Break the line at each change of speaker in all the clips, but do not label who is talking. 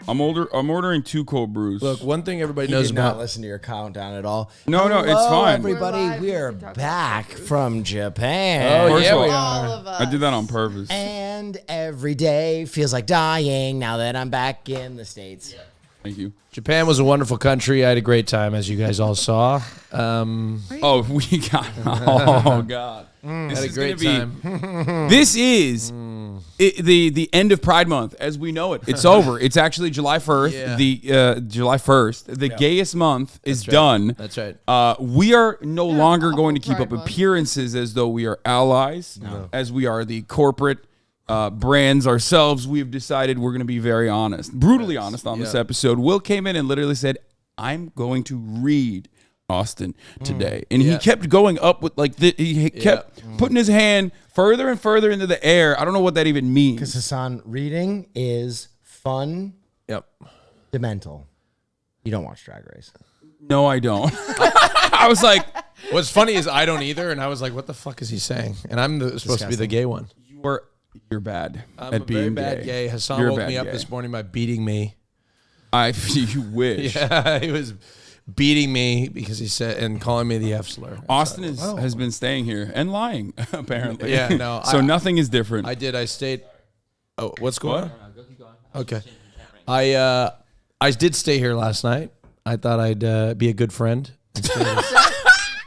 I'm ordering 2 cold brews.
Look, one thing everybody
He
knows
did
about.
not listen to your countdown at all.
No,
Hello,
it's fine.
Everybody, we are back from Japan.
Oh,
First
yeah,
of
we
all,
are.
All of us.
I did that on purpose.
And every day feels like dying now that I'm back in the States. Yeah.
Thank you.
Japan was a wonderful country. I had a great time, as you guys all saw.
Oh, we got. Oh God. This
Had a
is
great
gonna
time.
This is the end of Pride Month as we know it. It's over. It's actually July 1st.
Yeah.
The July 1st. The gayest month is done.
That's right.
We are no longer going to
awful
keep up
Pride Month.
appearances as though we are allies, as we are the corporate brands ourselves. We've decided we're going to be very honest, brutally honest on this episode. Will came in and literally said, "I'm going to read Austin today," and he kept going up with he kept putting his hand further and further into the air. I don't know what that even means.
Because Hasan, reading is fun,
Yep.
demental. You don't watch Drag Race.
No, I don't. I was like,
What's funny is I don't either, and I was like, "What the fuck is he saying?" And I'm supposed to be the gay one.
you're bad
I'm
at
a
being
very bad gay. Hassan
You're a
woke
bad
me up
gay.
this morning by beating me.
You wish.
Yeah, he was beating me because he said and calling me the F slur.
Austin has been staying here and lying, apparently.
Yeah, no,
So nothing is different.
I stayed. Oh, what's going on? Okay. I did stay here last night. I thought I'd be a good friend.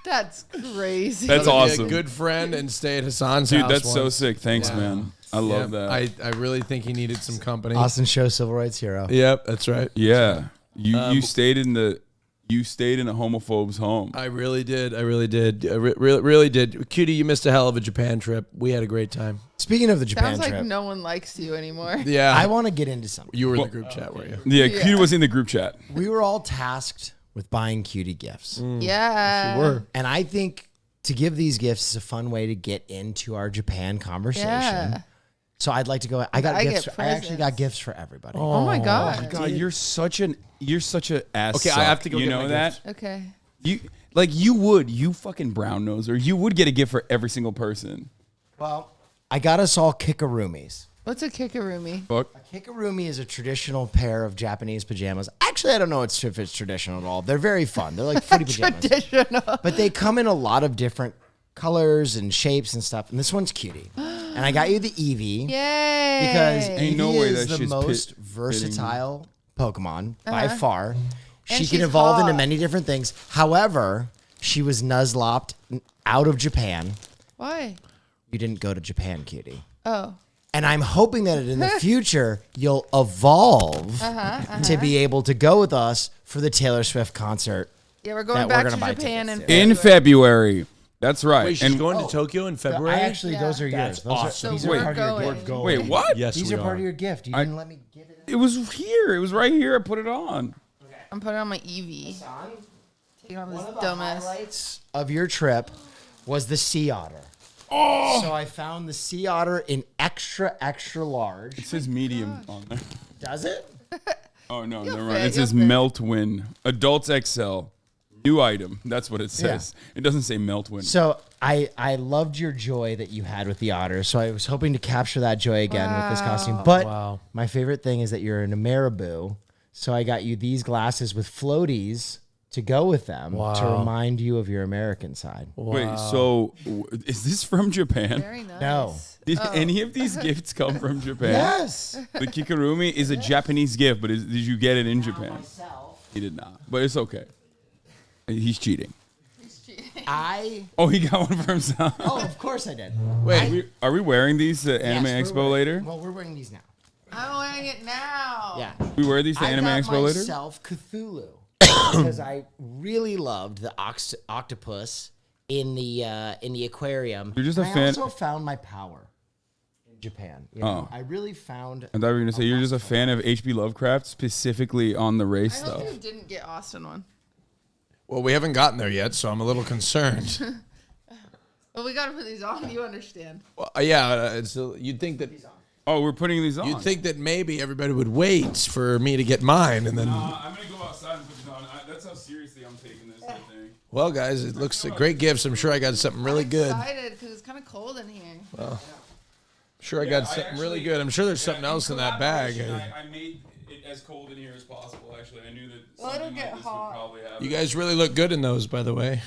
That's crazy.
That's
Be
awesome.
a good friend and stay at Hassan's
Dude,
house.
that's so
once.
sick. Thanks, man. I love that.
I really think he needed some company.
Austin Show Civil Rights Hero.
Yep, that's right.
Yeah. You stayed in a homophobe's home.
I really did. I really did. I really did. Cutie, you missed a hell of a Japan trip. We had a great time.
Speaking of the Japan
Sounds like
trip,
no one likes you anymore.
Yeah.
I want to get into something.
You were in the group chat, were you?
Yeah, Q was in the group chat.
We were all tasked with buying cutie gifts.
Yeah.
You were.
And I think to give these gifts is a fun way to get into our Japan conversation.
Yeah.
So I'd like to go. I got
I
gifts.
get
I actually got
presents.
gifts for everybody.
Oh my God.
God, you're such a ass.
Okay, I
suck.
have to go
You
get
know
my
that?
Okay.
You fucking brown nose, or you would get a gift for every single person.
Well, I got us all kikarumis.
What's a kikarumi?
Fuck.
A kikarumi is a traditional pair of Japanese pajamas. Actually, I don't know if it's traditional at all. They're very fun. They're like footy pajamas.
Traditional.
But they come in a lot of different colors and shapes and stuff. And this one's cutie. And I got you the Eevee.
Yay.
Because
Ain't
Eevee
no way
is
that
the
shit's
most versatile Pokemon by
Uh-huh.
far. She
she's
can evolve into
hot.
many different things. However, she was nuzlopped out of Japan.
Why?
You didn't go to Japan, cutie.
Oh.
And I'm hoping that in the future, you'll evolve to be able to go with us for the Taylor Swift concert.
Yeah, we're
That
going
we're
back
gonna
to
buy
Japan
tickets
in
to.
In February. That's right.
Wait, she's going to Tokyo in February?
Those are
That's
yours. Those
awesome.
Are, these
So
are
we're
part of your
going.
gift.
Wait, what?
Yes,
These
we
are part of your gift. You didn't let me give it.
It was here. It was right here. I put it on.
I'm putting on my Eevee. Taking on this
One of the
dumbass.
highlights of your trip was the sea otter. So I found the sea otter in extra, extra large.
It says medium on there.
Does it?
Oh, no,
You'll
never mind.
fit,
It says
you'll fit.
Meltwin. Adults XL. New item. That's what it says. It doesn't say Meltwin.
So I loved your joy that you had with the otter. So I was hoping to capture that joy again with this costume. But my favorite thing is that you're in a marabou. So I got you these glasses with floaties to go with them to remind you of your American side.
Wait, so is this from Japan?
Very nice.
No.
Did any of these gifts come from Japan?
Yes.
The kikarumi is a Japanese gift, but did you get it in Japan? He did not, but it's okay. He's cheating. Oh, he got one for himself.
Oh, of course I did.
Wait, are we wearing these to Anime
Yes,
Expo later?
Well, we're wearing these now.
I'm wearing it now.
Yeah.
We wear these to Anime
I got
Expo later?
myself Cthulhu because I really loved the octopus in the aquarium.
You're just a
And
fan-
I also found my power in Japan. You know, I really found.
I thought you were gonna say you're just a fan of H.P. Lovecraft, specifically on the race
I hope
stuff.
you didn't get Austin one.
Well, we haven't gotten there yet, so I'm a little concerned.
Well, we got to put these on. You understand.
Well, you'd think that
Oh, we're putting these on.
you'd think that maybe everybody would wait for me to get mine, and then.
I'm gonna go outside and put these on. That's how seriously I'm taking this. I think.
Well, guys, it looks like great gifts. I'm sure I got something really good.
I'm excited because it's kind of cold in here.
Sure, I got something really good. I'm sure there's something else in that bag.
I made it as cold in here as possible. Actually, I knew that
Well, it'll
something
get
like this
hot.
would probably happen.
You guys really look good in those, by the way.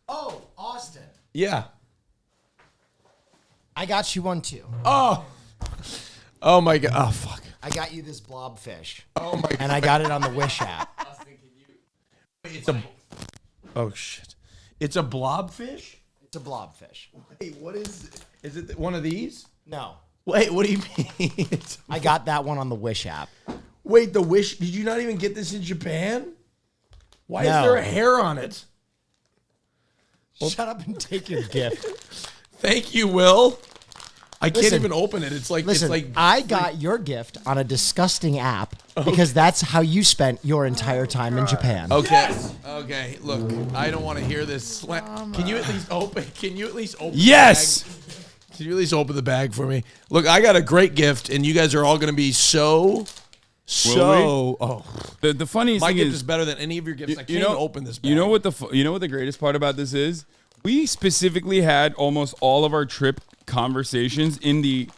Oh, Austin.
Yeah.
I got you one too.
Oh my God. Oh, fuck.
I got you this blobfish.
Oh, my God.
And I got it on the Wish app.
It's a... Oh, shit. It's a blobfish?
It's a blobfish.
Wait, what is it? Is it one of these?
No.
Wait, what do you mean?
I got that one on the Wish app.
Wait, the Wish... Did you not even get this in Japan? Why is
No.
there a hair on it?
Shut up and take your gift.
Thank you, Will. I can't
Listen,
even open it. It's like...
Listen,
it's like
I got your gift on a disgusting app because that's how you spent your entire time in Japan.
Okay. Yes! Okay. Look, I don't want to hear this. Can you at least open? Can you at least open?
Yes.
The bag? Can you at least open the bag for me? Look, I got a great gift, and you guys are all going to be so. Oh,
The funniest
my
thing
gift is better than any of your gifts. I can't even open this bag.
You know what the greatest part about this is? We specifically had almost all of our trip conversations in the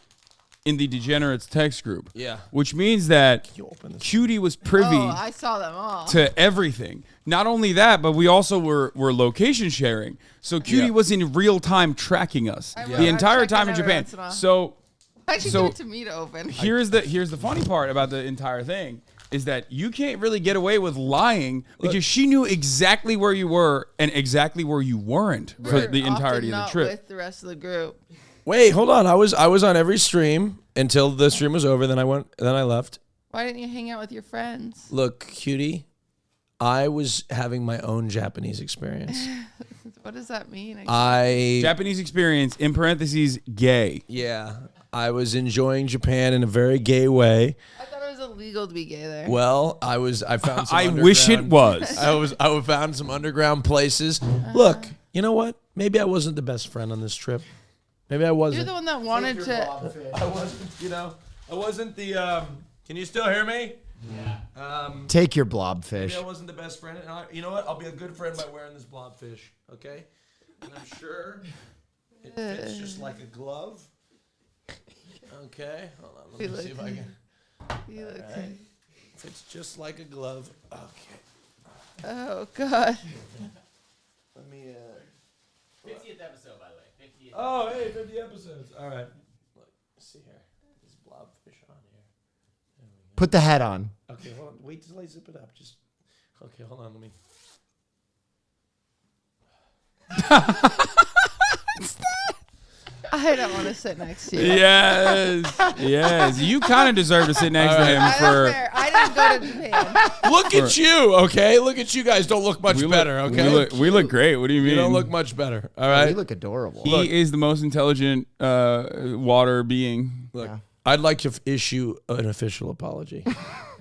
Degenerates text group.
Yeah.
Which means that
you open this?
Cutie was privy
Oh, I saw them all.
to everything. Not only that, but we also were location sharing. So Cutie
Yeah.
was in real time tracking us the entire
check
time
it
in
every
Japan.
once in a while.
So
Actually,
so-
give it to me to open.
here's the funny part about the entire thing is that you can't really get away with lying because she knew exactly where you were and exactly where you weren't for
We're
the entirety
often
of the
not
trip.
with the rest of the group.
Wait, hold on. I was on every stream until the stream was over. Then I left.
Why didn't you hang out with your friends?
Look, Cutie, I was having my own Japanese experience.
What does that mean?
Japanese experience, in parentheses, gay.
Yeah, I was enjoying Japan in a very gay way.
I thought it was illegal to be gay there.
Well, I found some
I wish it
underground-
was.
I found some underground places. Look, you know what? Maybe I wasn't the best friend on this trip. Maybe I wasn't.
You're the one that wanted to.
I wasn't, I wasn't the, can you still hear me?
Yeah.
Take your
Maybe
blobfish.
I wasn't the best friend. And you know what? I'll be a good friend by wearing this blobfish, okay? And I'm sure it fits just like a glove. Okay, hold on. Let me see if I can.
You look
Right. Fits just like a glove. Okay.
Oh God.
Let me,
50th episode, by the way. 50th.
Oh, hey, 50 episodes. All right. Look, see here. There's blobfish on here. There we go.
Put the head on.
Okay, hold on. Wait till I zip it up. Just. Okay, hold on. Let me.
I don't want to sit next to you.
Yes. Yes. You kind of deserve to sit next to him
That's
for.
fair. I didn't go to Japan.
Look at you, okay? Look at you guys. Don't look much better, okay?
We look great. What do you mean?
You don't look much better, all
You
right?
look adorable.
He is the most intelligent water being.
Look, I'd like to issue an official apology.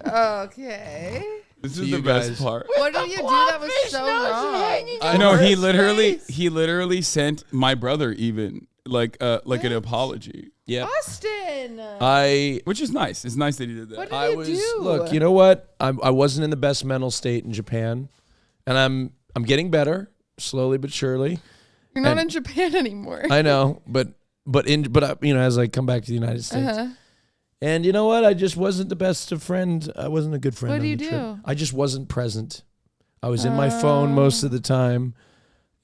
Okay.
This
To
is
you
the best
guys.
part.
What did you do that was so wrong?
I
No,
know.
he literally sent my brother even like an apology,
Yeah.
Austin.
which is nice. It's nice that he did that.
What did
I
you
was
do?
look. You know what? I wasn't in the best mental state in Japan, and I'm getting better slowly but surely.
You're not
and-
in Japan anymore.
I know, but as I come back to the United States,
Uh-huh.
and you know what? I just wasn't the best of friend. I wasn't a good friend.
What do
on
you
the trip.
do?
I just wasn't present. I was in my phone most of the time,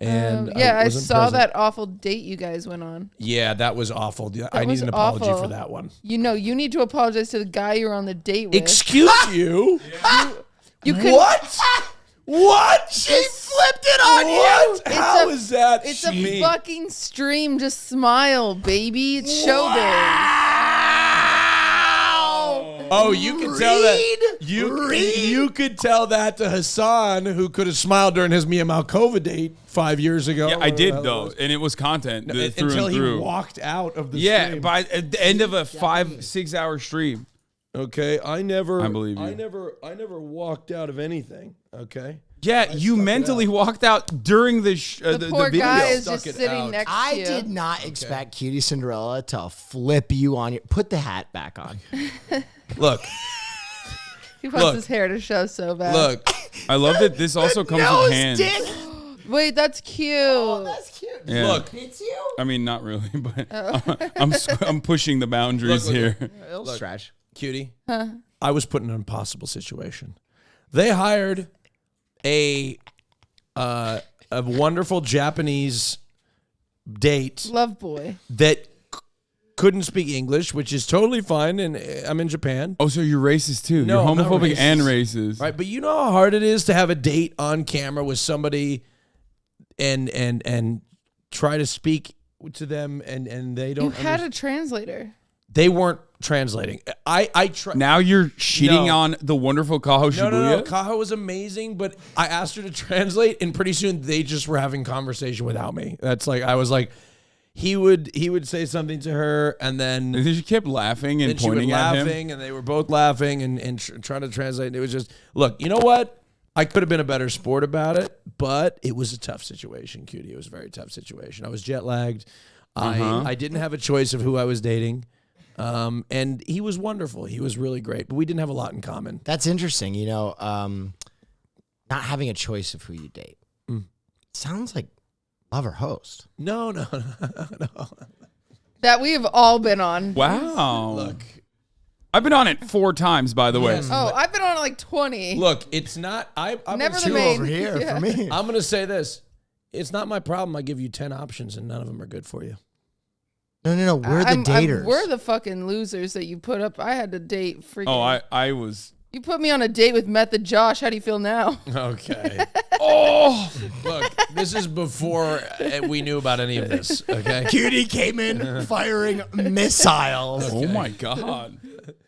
and
I
wasn't
saw
present.
that awful date you guys went on.
Yeah, that was awful. I need
was
an apology
awful.
for that one.
You know, you need to apologize to the guy you were on the date with.
Excuse you?
You could.
What? What? She
flipped it on
What?
It's
How
a-
is that?
It's
she?
a fucking stream. Just smile, baby. It's showbiz.
Oh, you could tell that. You could tell that to Hasan, who could have smiled during his Mia Malkova date 5 years ago.
Yeah, I did though, and it was content through
Until
and
he
through.
walked out of the
Yeah,
stream.
by at the end of a 5-6 hour stream.
Okay, I
believe you.
I never walked out of anything. Okay.
Yeah, you mentally walked out during the
The poor
video.
guy is
Stuck
just
it
sitting
out.
next to
I
you.
did not expect Cutie Cinderella to flip you on your. Put the hat back on.
Look,
He wants
Look.
his hair to show so bad.
look.
I love that this also comes with hands.
Wait, that's cute.
That's cute.
Yeah.
Look.
It's you.
I mean, not really, but I'm pushing the boundaries
Look.
here.
It'll stretch.
Cutie. I was put in an impossible situation. They hired a wonderful Japanese date
Love boy.
that couldn't speak English, which is totally fine, and I'm in Japan.
Oh, so you're racist too?
No,
you're
I'm not
homophobic
racist.
and racist,
Right, but you know how hard it is to have a date on camera with somebody and try to speak to them and they don't
You had a translator.
They weren't translating. I tried.
Now you're shitting
No.
on the wonderful Kaho Shibuya?
No. Kaha was amazing, but I asked her to translate, and pretty soon they just were having conversation without me. That's like, I was like, he would say something to her, and then
She kept laughing and
she was
pointing at him.
laughing, and they were both laughing and trying to translate. And it was just, look, you know what? I could have been a better sport about it, but it was a tough situation, Cutie. It was a very tough situation. I was jet lagged. I didn't have a choice of who I was dating. And he was wonderful. He was really great, but we didn't have a lot in common.
That's interesting. You know, not having a choice of who you date. Sounds like lover host.
No.
That we have all been on.
Wow.
Look,
I've been on it 4 times, by the way.
Oh, I've been on like 20.
look, it's not. I'm
Never the
gonna,
main.
Over here
Yeah.
for me.
I'm gonna say this. It's not my problem. I give you 10 options, and none of them are good for you.
No. We're the daters.
We're the fucking losers that you put up. I had to date freaking.
Oh, I was.
You put me on a date with Method Josh. How do you feel now?
Okay. Oh, look, this is before we knew about any of this. Okay.
Cutie came in firing missiles.
Oh my god.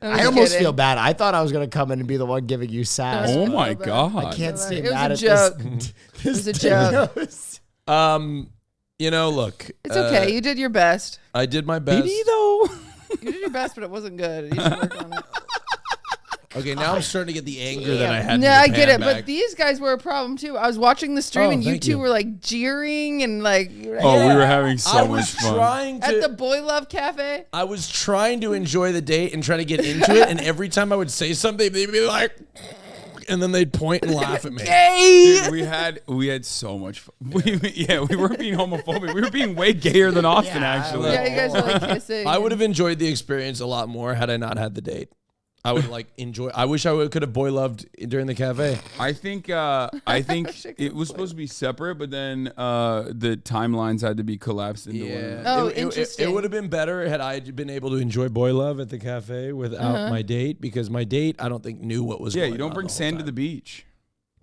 I almost feel bad. I thought I was going to come in and be the one giving you sass.
Oh
feel
my
bad.
god.
I can't stay
It was
mad
a
at
joke.
this.
It was a joke.
You know, look.
It's okay. You did your best.
I did my best.
Did he though?
You did your best, but it wasn't good. You should work on it.
Okay, now I'm starting to get the anger that I had. in
No, I
Japan
get it,
back.
but these guys were a problem too. I was watching the stream
Oh,
and you
thank
two
you.
were like jeering and like
Oh, we were having so
I
much
was
fun.
trying
at the
to.
Boy Love Cafe.
I was trying to enjoy the date and try to get into it, and every time I would say something, they'd be like, and then they'd point and laugh at me.
Dude, we had so much fun. We weren't being homophobic. We were being way gayer than Austin, actually.
Yeah, you guys were like kissing.
I would have enjoyed the experience a lot more had I not had the date. I would like enjoy. I wish I could have boy loved during the cafe.
I think it was supposed to be separate, but then the timelines had to be collapsed into one.
Oh,
It
interesting.
would have been better had I been able to enjoy boy love at the cafe without my date, because my date I don't think knew what was.
Yeah,
going
you don't
on
bring
the whole
sand to
time.
the beach.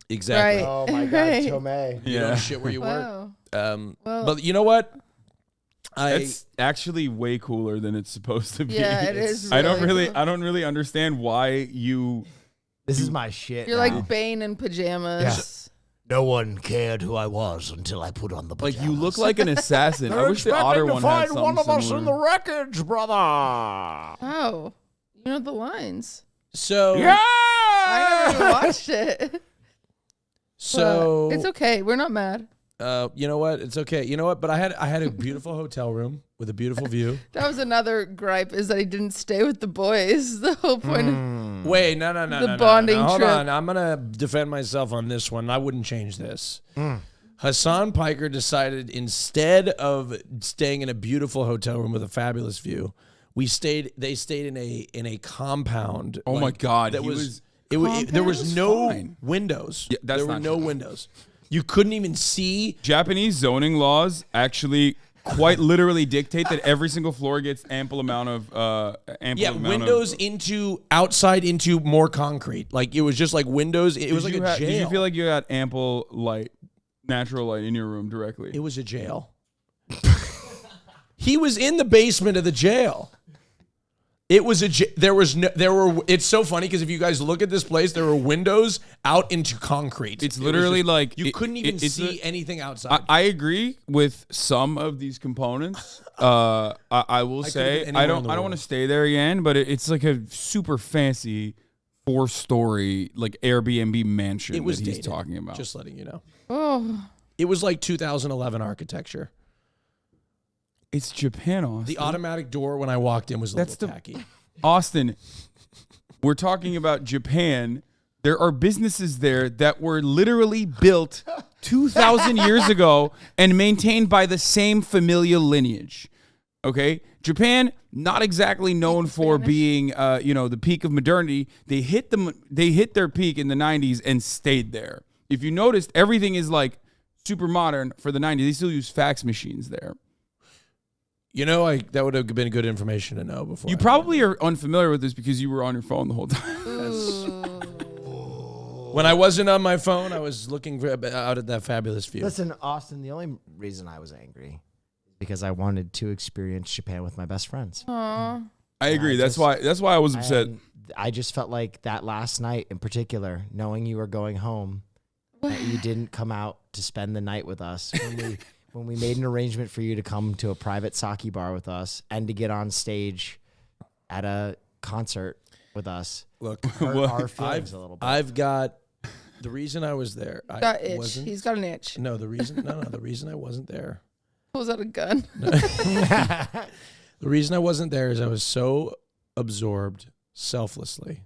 Exactly.
Right.
Oh my God,
Right.
Tomei.
You don't shit where you
Wow.
work.
Well-
But you know what?
It's actually way cooler than it's supposed to be.
Yeah, it is.
I don't
really cool.
I don't really understand why you.
This is my shit.
You're
now.
like Bane in pajamas.
No one cared who I was until I put on the
Like
pajamas.
you look like an assassin. I wish the otter one had something similar.
wreckage, brother.
Oh, you know the lines.
So
I never even watched it.
so
It's okay. We're not mad.
you know what? It's okay. You know what? But I had a beautiful hotel room with a beautiful view.
That was another gripe, is that he didn't stay with the boys. The whole point of
Wait, no.
The bonding
Hold
trip.
on. I'm gonna defend myself on this one. I wouldn't change this. Hassan Piker decided, instead of staying in a beautiful hotel room with a fabulous view, they stayed in a compound.
Oh my God,
That
he
was
was-
there was
was
no
fine.
windows.
Yeah, that's
there were
not
no
true.
windows. You couldn't even see.
Japanese zoning laws actually quite literally dictate that every single floor gets ample amount of
Windows outside into more concrete. Like it was just like windows. It was like a jail.
Did you feel like you had ample light, natural light in your room directly?
It was a jail. He was in the basement of the jail. It was it's so funny because if you guys look at this place, there were windows out into concrete.
It's
It was
literally
just-
like
you couldn't even
it's
see anything outside.
I agree with some of these components. I will say
been
I
anywhere in
don't
the
want
world.
to stay there again, but it's like a super fancy 4-story like Airbnb mansion
It was
that he's
dated,
talking about.
Just letting you know.
oh,
It was like 2011 architecture.
It's Japan, Austin.
The automatic door when I walked in was a
That's
little
the-
tacky.
Austin, we're talking about Japan. There are businesses there that were literally built 2,000 years ago and maintained by the same familial lineage. Okay, Japan not exactly known for being, the peak of modernity. They hit their peak in the 90s and stayed there. If you noticed, everything is like super modern for the 90s. They still use fax machines there.
That would have been good information to know before.
You probably are unfamiliar with this because you were on your phone the whole time.
When I wasn't on my phone, I was looking out at that fabulous view.
Listen, Austin, the only reason I was angry is because I wanted to experience Japan with my best friends.
Aww.
I agree. That's why I was upset.
I just felt like that last night in particular, knowing you were going home, that you didn't come out to spend the night with us when we made an arrangement for you to come to a private sake bar with us and to get on stage at a concert with us.
Look,
hurt our feelings a little bit.
I've got the reason I was there.
Got itch. He's got an itch.
No, the reason I wasn't there.
Pulls out a gun.
The reason I wasn't there is I was so absorbed selflessly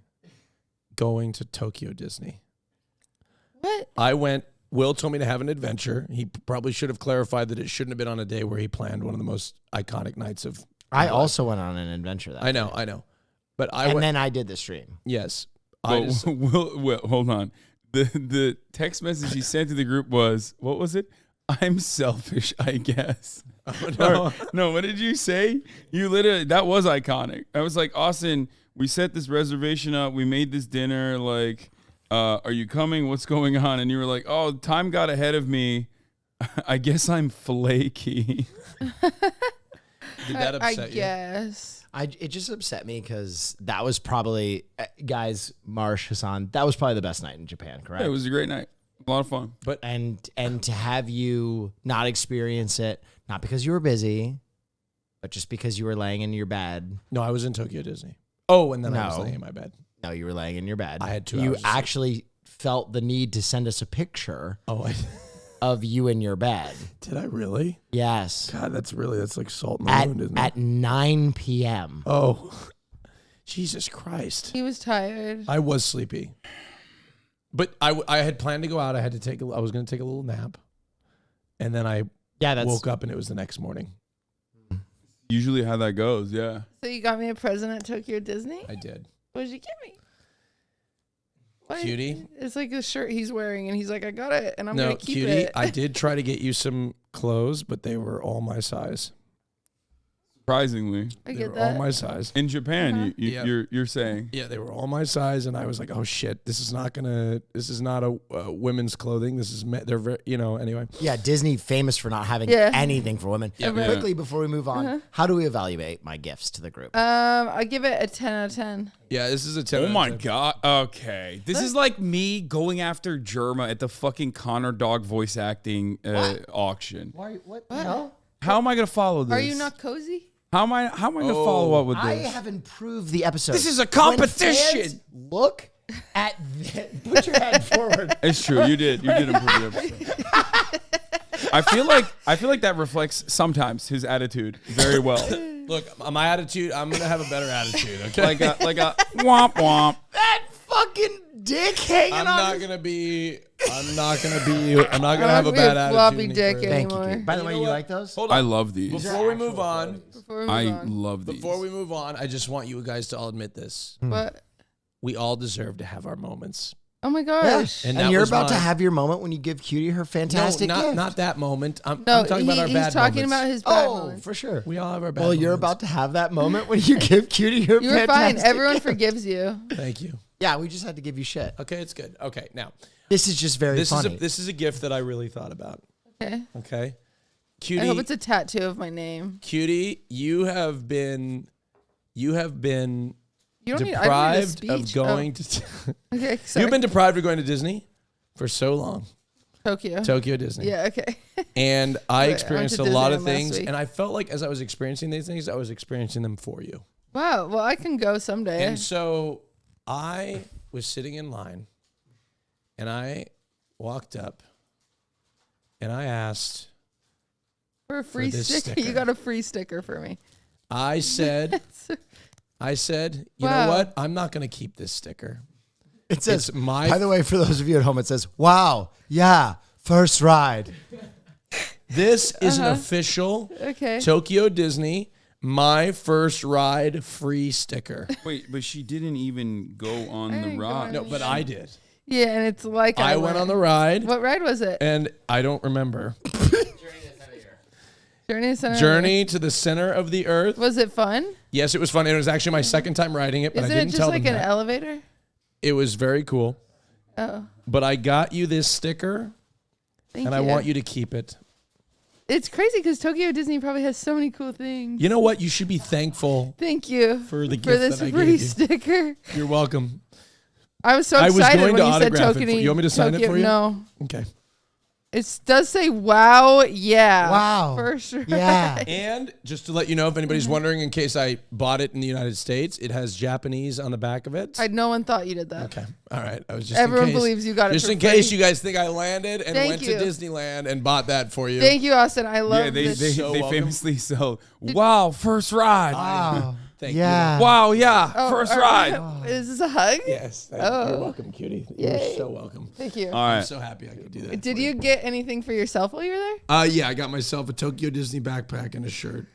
going to Tokyo Disney.
What?
I went. Will told me to have an adventure. He probably should have clarified that it shouldn't have been on a day where he planned one of the most iconic nights of.
I also went on an adventure that
I know. But
then I did the stream.
Yes.
Will, hold on. The text message he sent to the group was, what was it? I'm selfish, I guess.
No.
No, what did you say? You literally, that was iconic. I was like, Austin, we set this reservation up. We made this dinner. Like, are you coming? What's going on? And you were like, oh, time got ahead of me. I guess I'm flaky.
Did that upset you?
Guess.
It just upset me because that was probably, guys, Marsh, Hasan, that was probably the best night in Japan, correct?
Yeah, it was a great night. A lot of fun.
But and to have you not experience it, not because you were busy, but just because you were laying in your bed.
No, I was in Tokyo Disney. Oh, and then I was laying in my bed.
No, you were laying in your bed.
I had 2
You
hours.
actually felt the need to send us a picture
Oh,
of you in your bed.
did I really?
Yes.
God, that's like salt in the wound, isn't it?
At 9 p.m.
Oh, Jesus Christ.
He was tired.
I was sleepy. But I had planned to go out. I was going to take a little nap. And then I woke up and it was the next morning.
Usually how that goes, yeah.
So you got me a present at Tokyo Disney?
I did.
What did you give me? What?
Cutie?
It's like a shirt he's wearing, and he's like, I got it, and I'm going to keep
Cutie,
it.
I did try to get you some clothes, but they were all my size.
Surprisingly.
I
They
get
were
that.
all my size.
In Japan,
Yeah.
you're saying.
Yeah, they were all my size, and I was like, "Oh shit, this is not a women's clothing. This is they're very, anyway."
Yeah, Disney famous for not having
Yeah.
anything for women.
Yeah.
Quickly before we move on, how do we evaluate my gifts to the group?
I give it a 10 out of 10.
Yeah, this is a 10.
Oh my god. Okay. This is like me going after Germa at the fucking Connor Dog voice acting auction.
Why? What the hell?
How am I going to follow this?
Are you not cozy?
How am I going to follow up with
I
this?
have improved the episode.
This is a
When
competition.
fans look at put your head forward.
It's true. You did improve the episode. I feel like that reflects sometimes his attitude very well.
Look, my attitude. I'm gonna have a better attitude. Okay,
like a womp womp.
That fucking dick hanging
I'm
on.
not gonna have a bad attitude.
floppy
any
dick
further.
Thank you.
anymore.
Kid. By the way,
know
you
what?
like those?
Hold on.
I love these.
Before we move on,
Love these.
before we move on, I just want you guys to all admit this.
What?
We all deserve to have our moments.
Oh my gosh.
And
And
that
you're
was
about to
mine.
have your moment when you give Cutie her fantastic gift.
not that moment. I'm
No,
talking about our bad
he's talking
moments.
about his bad
Oh,
moments.
for sure.
We all have our bad
Well,
moments.
you're about to have that moment when you give Cutie her
You were
fantastic
fine. Everyone
gift.
forgives you.
Thank you.
Yeah, we just had to give you shit.
Okay, it's good. Okay, now
This is just very funny.
this is a gift that I really thought about.
Okay.
Okay,
I hope it's
Cutie,
a tattoo of my name.
Cutie, you have been
You don't need I don't need a
deprived
speech.
of going to.
Okay, sorry.
You've been deprived of going to Disney for so long.
Tokyo.
Tokyo Disney.
Yeah, okay.
And I
Wait, I
experienced a
went to
lot of
Disneyland last
things,
week.
and I felt like as I was experiencing these things, I was experiencing them for you.
Wow. Well, I can go someday.
And so I was sitting in line, and I walked up, and I asked,
For a free
this
sticker.
sticker.
You got a free sticker for me.
I said, you know
Wow.
what? I'm not going to keep this sticker.
It says,
It's my-
by the way, for those of you at home, it says, wow, yeah, first ride.
This is an official
Okay.
Tokyo Disney My first ride free sticker.
Wait, but she didn't even go on the
didn't go
ride.
on
No, but I did.
Yeah, and it's like
I went on the ride.
What ride was it?
And I don't remember.
Journey
To the center of the earth.
Was it fun?
Yes, it was fun. It was actually my second time riding it, but
Isn't
I
it
didn't
just
tell
like
them
an
that.
elevator?
It was very cool.
Oh,
But I got you this sticker,
thank
and
you.
I want you to keep it.
It's crazy because Tokyo Disney probably has so many cool things.
You know what? You should be thankful
Thank you
for the gift
for this
that I
free
gave you.
sticker.
You're welcome.
I was so
I was
excited
going
when
to
you said
autograph it
Tokyo.
for- you want me to sign it
Tokyo-
for you?
No.
Okay.
It does say wow, yeah.
Wow.
For sure.
Yeah.
And just to let you know, if anybody's wondering, in case I bought it in the United States, it has Japanese on the back of it.
No one thought you did that.
Okay. All right. I was just
Everyone
in case,
believes you got it
just
for
in case
free.
you guys think I landed and
Thank
went
you.
to Disneyland and bought that for you.
Thank you, Austin. I love
Yeah, they
this.
So
they
welcome.
famously sell. Wow, first ride.
Wow.
Thank
Yeah.
Wow, yeah,
Oh,
first
are-
ride.
Is this a hug?
Yes. You're welcome, cutie.
Yay.
You're so welcome.
Thank you.
All
I'm
right.
so happy I could do that.
Did
for
you get anything for yourself while you were there?
Yeah, I got myself a Tokyo Disney backpack and a shirt.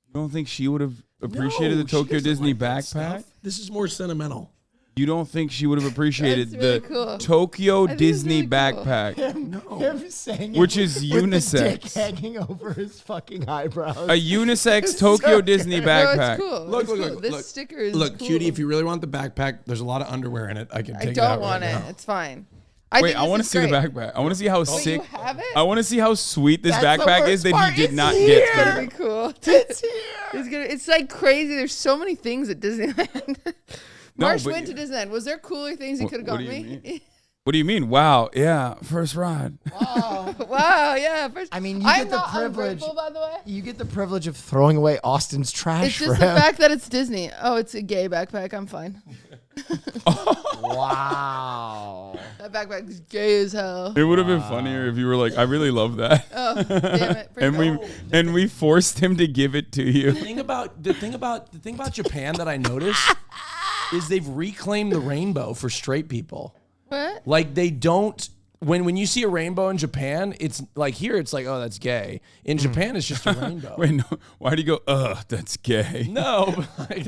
You don't think she would have appreciated
No,
the
she
Tokyo
doesn't
Disney
like that
backpack?
stuff. This is more sentimental.
You don't think she would have appreciated
That's really
the
cool.
Tokyo
think it's
Disney
really cool.
backpack?
Him saying
Which
it
is
with the dick
unisex.
hanging over his fucking eyebrows.
A unisex Tokyo Disney
No,
backpack.
it's cool.
Look,
It's
look,
cool.
look,
This
look.
sticker is
Look,
cool.
cutie, if you really want the backpack, there's a lot of underwear in it. I can take
I
it out
don't want
right
it.
now.
It's fine.
Wait, I want to see the backpack. I want to see how
Wait,
sick.
you have it?
I want to see how sweet this
That's the
backpack is
worst
that
part.
he did
It's
not
here.
get.
It's gonna be cool.
It's here.
It's like crazy. There's so many things at Disneyland.
No,
Marsh
but-
went to Disneyland. Was there cooler things he could have
what
got
do you
me?
mean? What do you mean? Wow, yeah, first ride.
Wow, yeah. First,
I mean, you
I'm
get the
not
privilege.
ungrateful, by the way.
You get the privilege of throwing away Austin's trash
It's
for
just the
him.
fact that it's Disney. Oh, it's a gay backpack. I'm fine.
Wow.
That backpack is gay as hell.
It would have been funnier if you were like, I really love that,
Oh, damn it.
and we forced him to give it to you.
The thing about Japan that I noticed is they've reclaimed the rainbow for straight people.
What?
Like they don't when you see a rainbow in Japan, it's like here it's like, oh, that's gay. In Japan, it's just a rainbow.
Wait, no, why do you go? That's gay.
No, but like,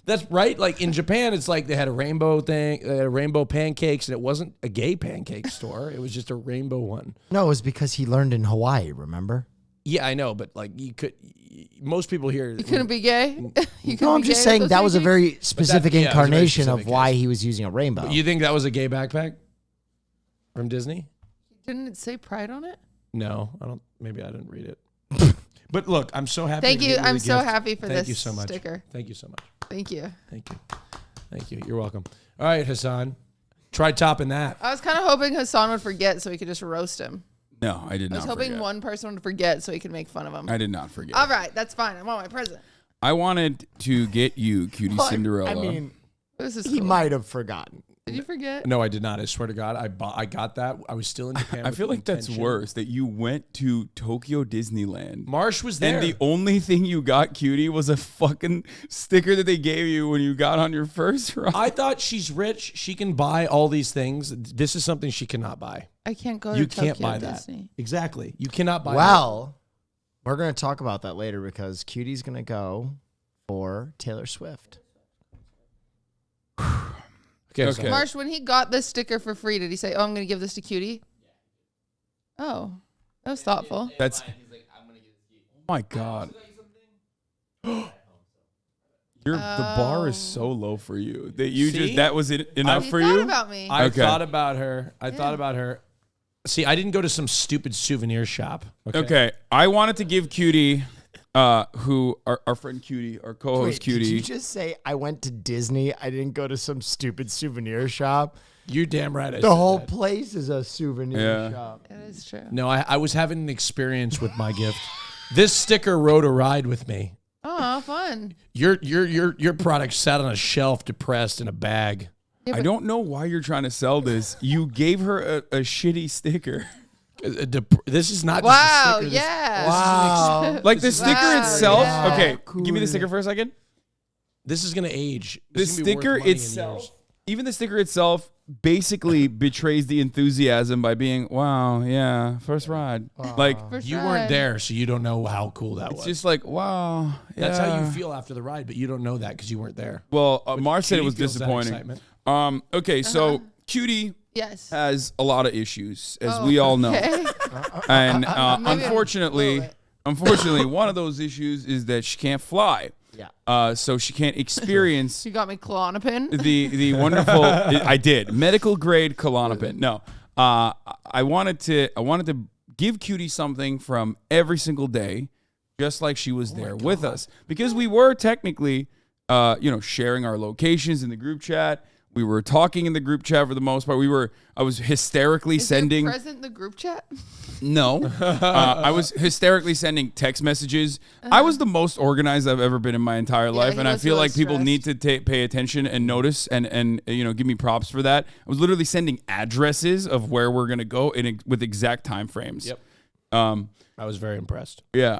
that's right. Like in Japan, it's like they had a rainbow thing, they had rainbow pancakes, and it wasn't a gay pancake store. It was just a rainbow one.
No, it was because he learned in Hawaii, remember?
Yeah, I know, but like most people here.
You couldn't be gay? You
No, I'm
be
just
gay
saying
with
that
those
was a
pancakes?
very specific
yeah, it was a very
incarnation
specific
of why
case.
he was using a rainbow.
You think that was a gay backpack from Disney?
Didn't it say pride on it?
No, I don't. Maybe I didn't read it. But look, I'm so happy.
Thank
to
you.
give the
I'm so
gift.
happy for
Thank
this
you so much.
sticker.
Thank you so much.
Thank you.
Thank you. Thank you. You're welcome. All right, Hasan. Try topping that.
I was kind of hoping Hasan would forget so he could just roast him.
No, I did
I
not.
was hoping
forget.
one person would forget so he could make fun of him.
I did not forget.
All right, that's fine. I want my present.
I wanted to get you, Cutie Cinderella.
I mean,
This is
he
cool.
might have forgotten.
Did you forget?
No, I did not. I swear to God, I got that. I was still in Japan.
I
with
feel
the
like that's
intention.
worse that you went to Tokyo Disneyland.
Marsh was there.
And the only thing you got, Cutie, was a fucking sticker that they gave you when you got on your first ride.
I thought she's rich. She can buy all these things. This is something she cannot buy.
I can't go
You
to Tokyo
can't buy
Disney.
that. Exactly. You cannot buy
Well, we're going to talk about that later because Cutie's going to go for Taylor Swift.
that. Okay.
Okay.
Marsh, when he got this sticker for free, did he say, "Oh, I'm going to give this to Cutie"? Oh, that was thoughtful.
That's. Oh my God. The bar is so low for you that you
See?
just that was it enough
He
for
thought
you.
about me.
I
Okay.
thought about her. I thought about her. See, I didn't go to some stupid souvenir shop.
Okay, I wanted to give Cutie, who our friend Cutie, our co-host
Wait,
Cutie.
did you just say I went to Disney? I didn't go to some stupid souvenir shop.
You're damn right. I
The
said
whole
that.
place is a souvenir
Yeah.
shop.
That is true.
No, I was having an experience with my gift. This sticker rode a ride with me.
Oh, fun.
Your product sat on a shelf, depressed in a bag.
I don't know why you're trying to sell this. You gave her a shitty sticker.
This is not
Wow,
just a sticker. This-
yeah.
Wow.
Like the sticker
Wow,
itself.
yeah.
Okay,
Cool.
give me the sticker for a second.
This is gonna age.
The
This is gonna be worth
sticker
money in
itself,
years.
even the sticker itself, basically betrays the enthusiasm by being, wow, yeah, first ride. Like,
First
You
ride.
weren't there, so you don't know how cool that
it's
was.
just like, wow.
That's how you
yeah.
feel after the ride, but you don't know that because you weren't there.
Well, Mars said it
Katie
was
feels that
disappointing.
excitement.
Okay, so Cutie
Yes.
has a lot of issues, as we all know.
Okay.
And
Maybe a
unfortunately,
little bit.
one of those issues is that she can't fly.
Yeah.
So she can't experience
You got me Klonopin.
the wonderful. I did medical grade Klonopin. No, I wanted to give Cutie something from every single day, just like she was there with us, because we were technically, sharing our locations in the group chat. We were talking in the group chat for the most part. I was hysterically
Is there
sending.
present in the group chat?
No, I was hysterically sending text messages. I was the most organized I've ever been in my entire life,
he
and I
was
feel
really
like people
stressed.
need to pay attention and notice and give me props for that. I was literally sending addresses of where we're gonna go with exact time frames.
Yep. I was very impressed.
Yeah.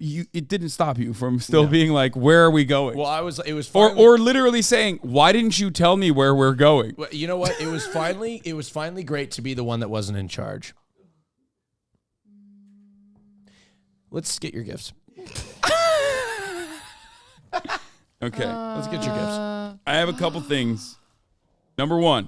It didn't stop you from still being like, where are we going?
Well, it was finally,
or literally saying, why didn't you tell me where we're going?
Well, you know what? It was finally great to be the one that wasn't in charge. Let's get your gifts.
Okay.
Let's get your gifts.
I have a couple things. Number one,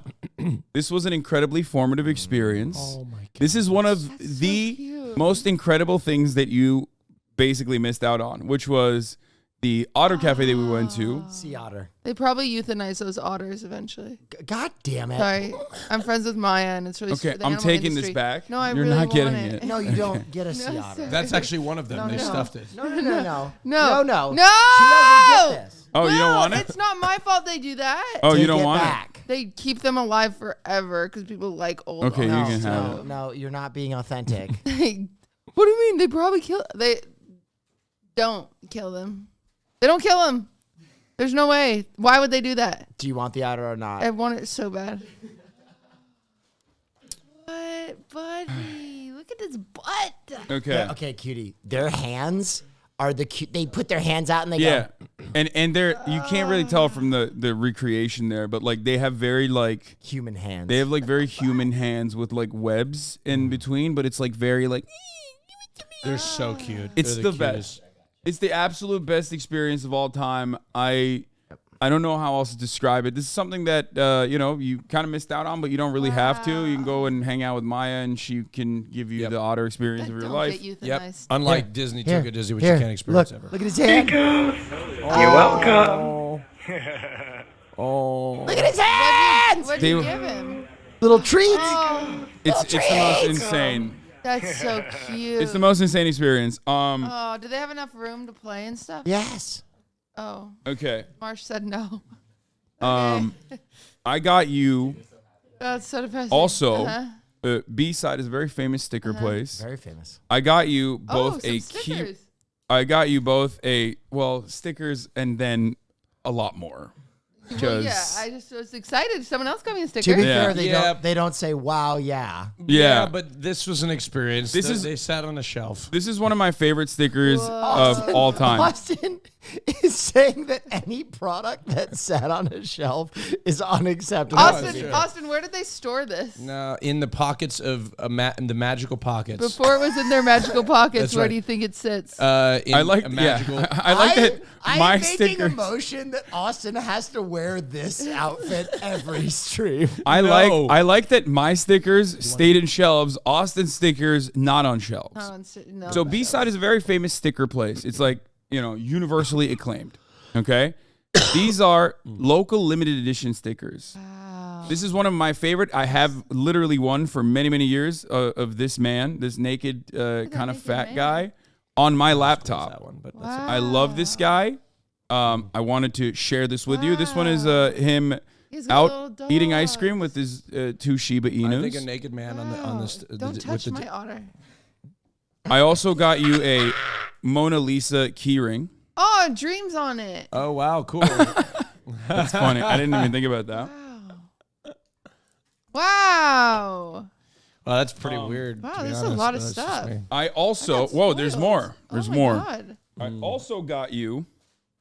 this was an incredibly formative experience.
Oh my god.
This is one of the
cute.
most incredible things that you basically missed out on, which was the Otter Cafe that we went to.
Sea otter.
They probably euthanize those otters eventually.
God damn it.
Sorry, I'm friends with Maya, and it's really
Okay,
the
I'm
animal
taking this
industry.
back.
No, I
You're
really
not getting
want
it.
No, you don't get a sea otter.
sir.
That's actually one of them. They stuffed it.
No.
No.
No.
No.
No. She doesn't get this.
Oh, you don't
No,
want it?
It's not my fault they do that.
Oh, you
Take
don't
it
want
back.
They keep them alive forever because people like old.
Okay, you
No,
can have
no,
it.
no, you're not being authentic.
What do you mean? They probably kill. They don't kill them. They don't kill them. There's no way. Why would they do that?
Do you want the otter or not?
I want it so bad. What, buddy? Look at his butt.
Okay.
Yeah, okay, cutie. Their hands are the cute. They put their hands out and they
Yeah.
go
And they're you can't really tell from the recreation there, but like they have very like
human hands.
they have like very human hands with like webs in between, but it's like very like
They're so cute.
it's
They're
the
cutest.
best. It's the absolute best experience of all time. I don't know how else to describe it. This is something that you kind of missed out on, but you don't really have to. You can go and hang out with Maya, and she can give you the otter experience of your
Don't
life.
get
Yep.
euthanized.
Unlike
Here.
Disney
Here.
took a Disney, which
Here.
you can't experience
Look,
ever.
look at his hand.
You're welcome.
Look at his hands.
What'd you give him?
Little treats.
Oh,
It's the most insane.
that's so cute.
It's the most insane experience.
Oh, do they have enough room to play and stuff?
Yes.
Oh,
Okay.
Marsh said no.
I got you.
That's so depressing.
Also,
Uh-huh.
B-side is a very famous sticker place.
Very famous.
I got you
Oh,
both
some
a
stickers.
I got you both stickers and then a lot more.
Well,
Because
yeah, I just was excited. Someone else got me a
To
sticker.
be
Yeah.
fair, they don't say wow, yeah.
yeah,
but this was an experience. They sat on a shelf.
this is one of my favorite stickers of all time.
Austin is saying that any product that sat on a shelf is unacceptable.
Austin, where did they store this?
No, in the pockets of in the magical pockets.
Before it was in their magical pockets,
That's
where
right.
do you think it sits?
In
I like
a magical.
I like that
I'm
my
making
stickers.
emotion that Austin has to wear this outfit every stream.
I
No.
like that my stickers stayed in shelves. Austin's stickers not on shelves.
No.
So B-side is a very famous sticker place. It's like, universally acclaimed. Okay? These are local limited edition stickers.
Wow.
This is one of my favorite. I have literally one for many, many years of this man, this naked kind of
naked
fat
man.
guy on my
That
laptop.
one, but
Wow.
I love this guy. I wanted to share this with you. This one is him
He's got little
out eating ice
dogs.
cream with his 2 Shiba
I
Inus.
think a naked man on this.
Don't touch my otter.
I also got you a Mona Lisa keyring.
Oh, dreams on it.
Oh wow, cool.
That's funny. I didn't even think about that.
Wow.
Well, that's pretty weird.
Wow,
to be
this is a
honest.
lot of
That's just
stuff.
me.
I also, there's
Spoiled.
more. There's
Oh my
more.
God.
I also got you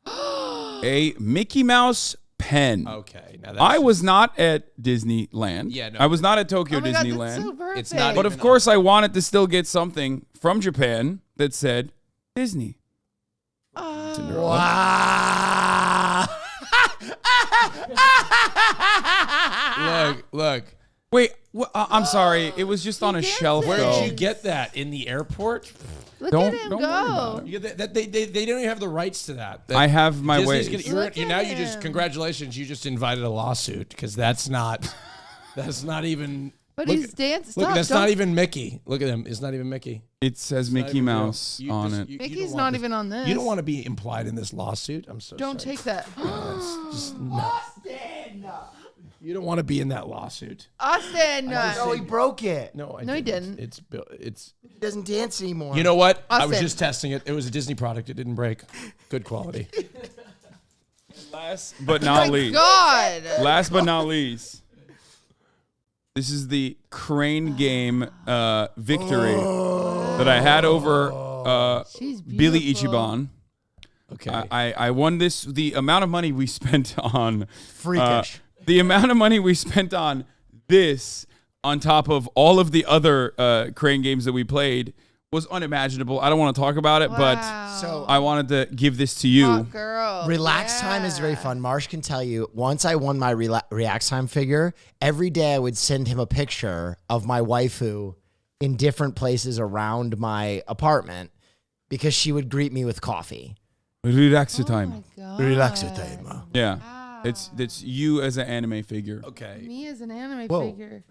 a Mickey Mouse Japan.
Okay, now
I was not at Disneyland.
Yeah, no.
I was not at Tokyo
Oh my God,
Disneyland.
that's so perfect.
It's not
But
even
of course, I wanted to still get something from Japan that said Disney. Cinderella.
Wow.
Look.
Wait, I'm sorry. It was just on a
can't
shelf,
say
Where
though.
did you get that? In the airport?
Look
Don't-
at him
don't worry about
go.
it.
You get that they don't even have the rights to that.
I have my
Disney's
ways.
gonna-
Look at
now you just
him.
congratulations. You just invited a lawsuit because that's not even.
But
look,
he's dancing.
Look,
Stop,
that's
don't-
not even Mickey. Look at him. It's not even Mickey.
It says
It's not
Mickey
even real.
Mouse
You
on
just-
it.
you don't
Mickey's
want
not
this-
even on this.
You don't want to be implied in this lawsuit. I'm so
Don't
sorry.
take that.
Just no. You don't want to be in that lawsuit.
Austin.
Oh, he broke it.
No, I
No, he
didn't.
didn't.
It's.
He doesn't dance anymore.
You know what? I was
Austin.
just testing it. It was a Disney product. It didn't break. Good quality.
Last but
Oh
not
my
least.
God.
Last but not least. This is the crane game victory that I had over
She's
Billy
beautiful.
Ichiban.
Okay.
I won this. The amount of money we spent on
Freakish.
the amount of money we spent on this, on top of all of the other crane games that we played, was unimaginable. I don't want to talk about it, but
Wow.
So
I wanted to give this to you.
Hot girl.
relax time is very
Yeah.
fun. Marsh can tell you, once I won my relax time figure, every day I would send him a picture of my waifu in different places around my apartment because she would greet me with coffee.
Relax your
Oh
time.
my God.
Relax your time.
Yeah.
Wow.
It's you as an anime figure.
okay.
Me as an anime
Whoa.
figure.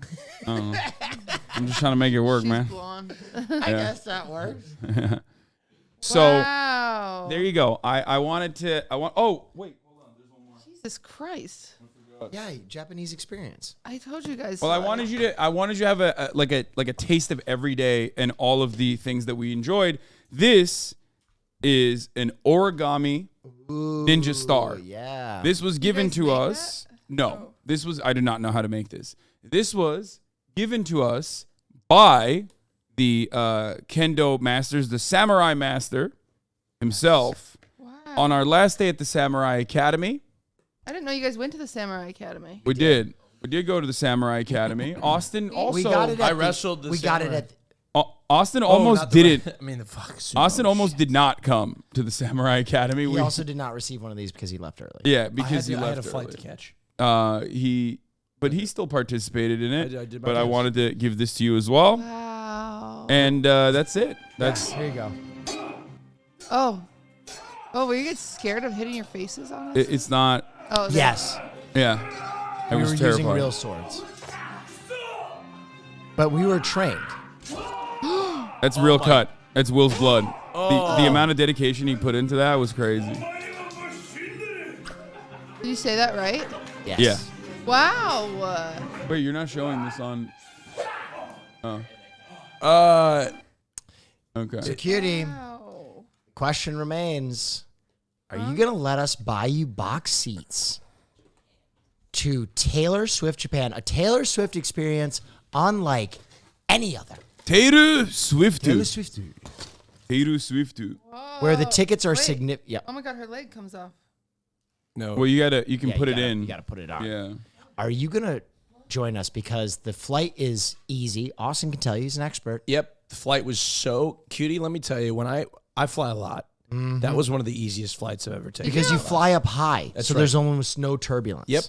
I'm just trying to make it work,
She's
man.
blonde.
I guess that works.
So
Wow.
there you go. I wanted to. Oh wait.
Jesus Christ.
Yeah, Japanese experience.
I told you guys.
Well, I wanted you to have a taste of every day and all of the things that we enjoyed. This is an origami ninja star.
Yeah.
This was given
guys
to
make
us.
that?
No,
Oh.
this was. I did not know how to make this. This was given to us by the kendo masters, the samurai master himself,
Wow.
on our last day at the Samurai Academy.
I didn't know you guys went to the Samurai Academy.
We did. We did go to the Samurai Academy. Austin also.
we got it
I
at
wrestled the
We got it
samurai.
at
Austin
Oh,
almost
not the-
didn't.
I mean, the fuck.
Austin almost did not come to the Samurai Academy.
He also did not receive one of these because he left early.
Yeah, because he
I had
left
a flight
early.
to catch.
But he still participated in it.
I did my
but I
best.
wanted to give this to you as well.
Wow.
And that's it. That's
Here you go.
Oh. Oh, were you guys scared of hitting your faces on us?
it's not.
Oh, that-
Yes.
Yeah, I
We
was
were
terrified.
using real swords. But we were trained.
That's real cut. That's Will's blood. The amount of dedication he put into that was crazy.
Did you say that right?
Yes.
Yeah.
Wow.
Wait, you're not showing this on. Oh, okay.
Cutie,
Wow.
question remains. Are you going to let us buy you box seats to Taylor Swift Japan? A Taylor Swift experience unlike any other.
Taylor Swift.
Taylor Swift.
Taylor Swift.
Where the tickets are
Wait.
significant. Yeah.
Oh my God, her leg comes off.
No.
Well, you can put it in.
You got to put it on.
Yeah.
Are you going to join us? Because the flight is easy. Austin can tell you. He's an expert.
Yep. The flight was so cutie. Let me tell you, when I fly a lot, that was one of the easiest flights I've ever taken.
Because you fly up high.
That's
so
right.
there's almost no turbulence.
Yep.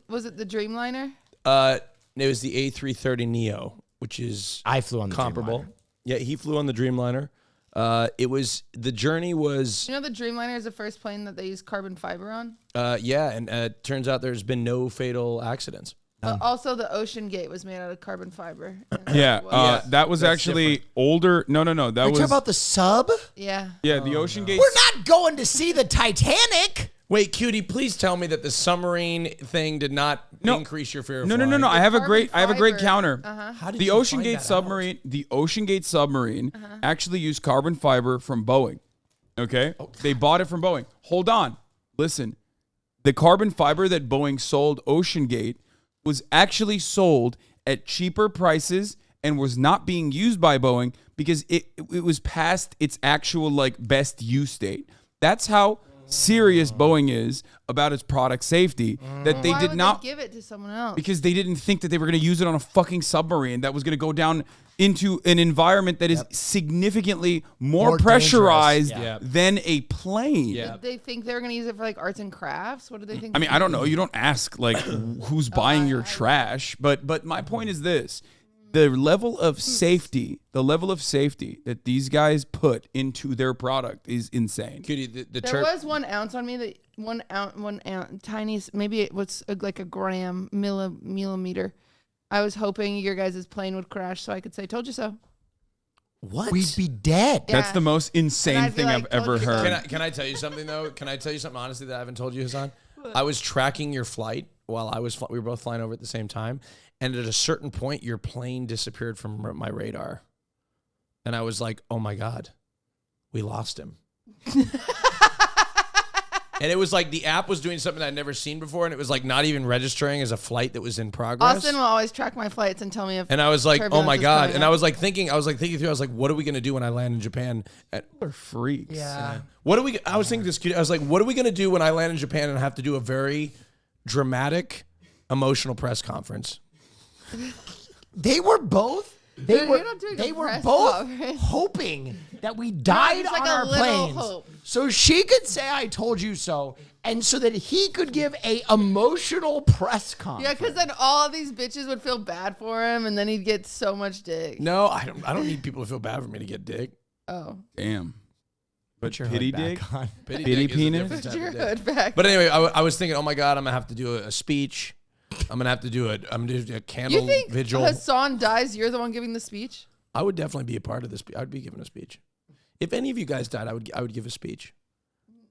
Was it the Dreamliner?
It was the A330 Neo, which is
I flew on the
comparable.
Dreamliner.
Yeah, he flew on the Dreamliner. The journey was
You know, the Dreamliner is the first plane that they use carbon fiber on.
and turns out there's been no fatal accidents.
But also, the Ocean Gate was made out of carbon fiber. And
Yeah.
so was-
That was
That's
actually older. No. That
Are you
was.
talking about the sub?
yeah.
Yeah, the Ocean Gate.
We're not going to see the Titanic.
Wait, cutie, please tell me that the submarine thing did not
No.
increase your fear of
No.
flying.
I have a
Carbon
great
fiber.
counter.
How did
The
you
Ocean
find
Gate
that
submarine. The Ocean Gate submarine actually used carbon fiber from Boeing. Okay, they bought it from Boeing. Hold on, listen. The carbon fiber that Boeing sold Ocean Gate was actually sold at cheaper prices and was not being used by Boeing because it was past its actual like best use date. That's how serious Boeing is about its product safety that they
Why
did
would
not
they give it to someone else?
because they didn't think that they were going to use it on a fucking submarine that was going to go down into an environment that is significantly more
More
pressurized
dangerous.
Yeah.
than a plane.
Yeah.
Did they think they were going to use it for like arts and crafts? What did they think?
I mean, I don't know. You don't ask like who's buying your trash, but my point is this: the level of safety that these guys put into their product is insane.
Cutie, the
There was 1 ounce on me that 1 ounce, tiny, maybe it was like a gram millimeter. I was hoping your guys' plane would crash so I could say, "Told you so."
What? We'd be dead.
Yeah.
That's the most
And
insane
I'd be
thing
like,
I've ever
"Told you so."
heard.
Can I tell you something though? Can I tell you something honestly that I haven't told you, Hasan? I was tracking your flight while we were both flying over at the same time, and at a certain point, your plane disappeared from my radar, and I was like, "Oh my god, we lost him." And it was like the app was doing something I'd never seen before, and it was like not even registering as a flight that was in progress.
Austin will always track my flights and tell me if.
And I was like, "Oh
turbulence
my
is
god!"
coming
And
up.
I was thinking through. I was like, "What are we gonna do when I land in Japan?" And
They're freaks.
Yeah.
I was thinking this. I was like, "What are we gonna do when I land in Japan and have to do a very dramatic, emotional press conference?"
They were both. They
Dude,
were.
you're not doing a
They were
press
both
conference.
hoping that we died
just like
on
a
our
little
planes,
hope.
so she could say "I told you so," and so that he could give a emotional press conference.
Yeah, because then all these bitches would feel bad for him, and then he'd get so much dick.
No, I don't need people to feel bad for me to get dick.
Oh,
Damn. But
Put your
pity
hood back
dick?
on.
Pity
Pity
dick is a
penis?
different
put
type
your
of dick.
hood back.
But anyway, I was thinking, oh my god, I'm gonna have to do a speech. I'm gonna have to do it. I'm gonna do a candle
You think
vigil.
Hasan dies? You're the one giving the speech.
I would definitely be a part of this. I would be giving a speech. If any of you guys died, I would give a speech.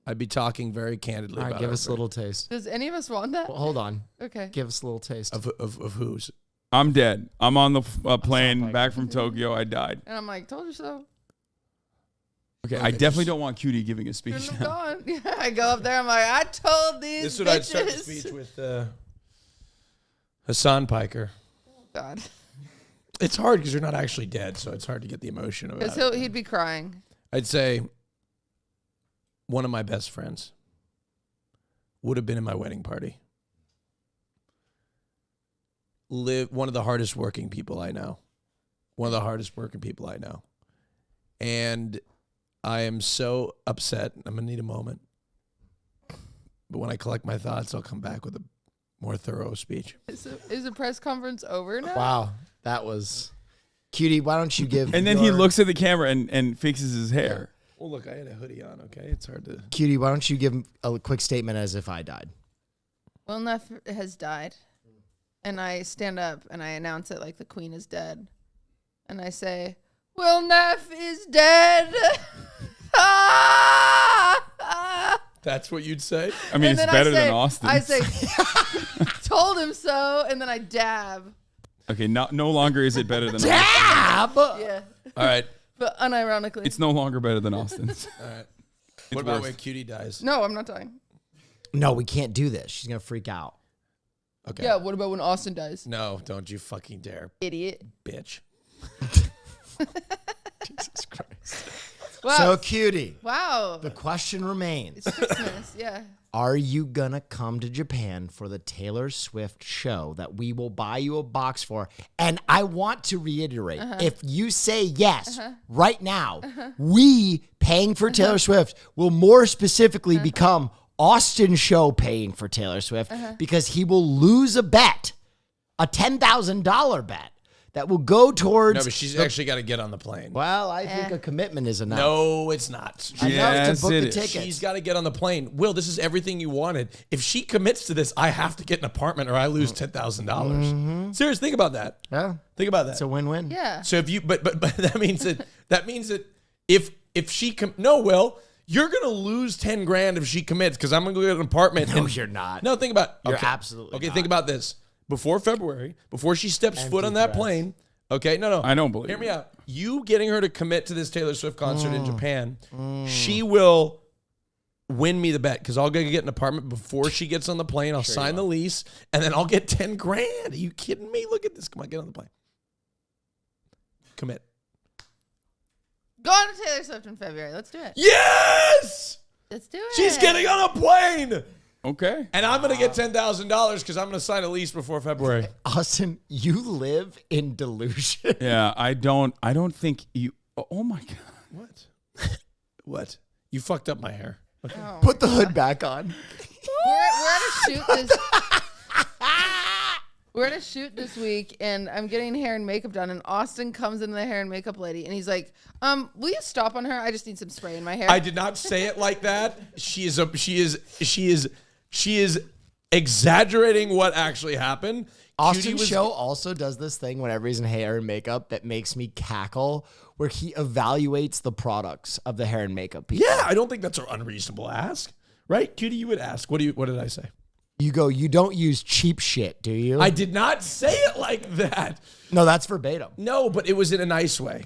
I'd be talking very candidly
All right,
about
give
our-
us a little taste.
Does any of us want that?
Well, hold on.
Okay.
Give us a little taste.
of whose.
I'm dead. I'm on the plane back from Tokyo. I died.
And I'm like, told you so.
Okay, I definitely don't want Cutie giving a speech
Shouldn't have
now.
gone. Yeah, I go up there. I'm like, I told these
This is what
bitches.
I'd start the speech with. Hasan Piker.
God,
It's hard because you're not actually dead, so it's hard to get the emotion about
because
it.
he'd be crying.
I'd say one of my best friends would have been in my wedding party. One of the hardest working people I know. One of the hardest working people I know. And I am so upset. I'm going to need a moment. But when I collect my thoughts, I'll come back with a more thorough speech.
Is the press conference over now?
Wow, that was Cutie. Why don't you give?
And then he
your-
looks at the camera and fixes his hair.
Well, look, I had a hoodie on, okay? It's hard to...
Cutie, why don't you give a quick statement as if I died?
Well, Neff has died. And I stand up and I announce it like the queen is dead. And I say, Will Neff is dead.
That's what you'd say?
I mean,
And
it's
then
better
say,
than Austin.
I say, told him so. And then I dab.
Okay, no longer is it better than Austin.
Dab.
Yeah.
All right.
But unironically.
It's no longer better than Austin's.
All right. What about
worse.
when Cutie dies?
No, I'm not dying.
No, we can't do this. She's gonna freak out.
Okay.
Yeah, what about when Austin dies?
No, don't you fucking dare,
Idiot.
bitch.
Jesus Christ.
Wow.
So, Cutie,
wow.
the question remains:
It's Christmas. Yeah.
are you gonna come to Japan for the Taylor Swift show that we will buy you a box for? And I want to reiterate, if you say yes right now, we paying for Taylor Swift will more specifically become Austin Show paying for Taylor Swift because he will lose a bet, a $10,000 bet that will go towards.
No, but she's actually got to get on the plane.
Well, I think a commitment is enough.
No, it's not.
Enough
Yes,
to book
it
a
is.
ticket.
She's got to get on the plane. Will, this is everything you wanted. If she commits to this, I have to get an apartment or I lose $10,000. Serious, think about that.
Yeah,
Think about that.
it's a win-win.
Yeah.
So if you, but that means that if she no, Will, you're gonna lose 10 grand if she commits because I'm gonna go get an apartment.
No, you're not.
No, think about.
You're
okay.
absolutely
okay.
not.
Think about this. Before February, before she steps foot
Empty
on that
threats.
plane. Okay, no.
I don't believe
Hear me
it.
out. You getting her to commit to this Taylor Swift concert in Japan, she will win me the bet because I'll go get an apartment before she gets on the plane. I'll sign the lease, and then I'll get 10 grand. Are you kidding me? Look at this. Come on, get on the plane. Commit.
Go on to Taylor Swift in February. Let's do it.
Yes!
Let's do it.
She's getting on a plane.
Okay.
And I'm going to get $10,000 because I'm going to sign a lease before February.
Austin, you live in delusion.
Yeah, I don't think you. Oh my God.
What? What? You fucked up my hair. Okay.
Oh
Put the
my
hood
God.
back on.
We're at a shoot this. We're at a shoot this week, and I'm getting hair and makeup done. And Austin comes into the hair and makeup lady, and he's like, "Will you stop on her? I just need some spray in my hair."
I did not say it like that. She is exaggerating what actually happened.
Austin Show also does this thing whenever he's in hair and makeup that makes me cackle, where he evaluates the products of the hair and makeup people.
Yeah, I don't think that's an unreasonable ask, right? Cutie, you would ask. What did I say?
You go, you don't use cheap shit, do you?
I did not say it like that.
No, that's verbatim.
No, but it was in a nice way.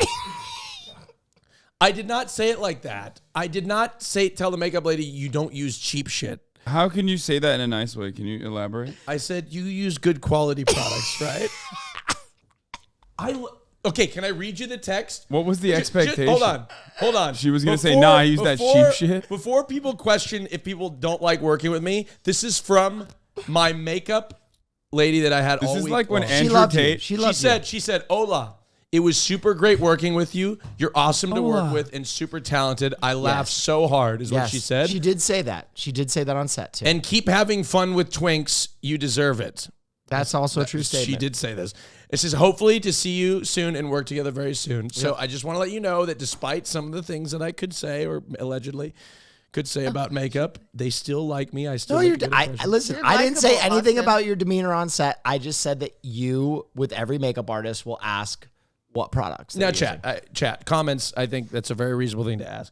I did not say it like that. I did not tell the makeup lady you don't use cheap shit.
How can you say that in a nice way? Can you elaborate?
I said you use good quality products, right? Okay, can I read you the text?
What was the expectation?
Hold on.
She was going to say, nah, I use that cheap shit.
Before people question if people don't like working with me, this is from my makeup lady that I had all week.
This is like when
long.
Andrew Tate.
She said, Ola, it was super great working with you. You're awesome to work with and super talented. I laughed so hard is what she said.
She did say that. She did say that on set too.
And keep having fun with twinks. You deserve it.
That's also a true statement.
She did say this. It says, hopefully to see you soon and work together very soon. So I just want to let you know that despite some of the things that I could say or allegedly could say about makeup, they still like me. I still
listen, I didn't say
likable,
anything
Austin.
about your demeanor on set. I just said that you, with every makeup artist, will ask what products.
Now,
they're using.
chat, comments. I think that's a very reasonable thing to ask.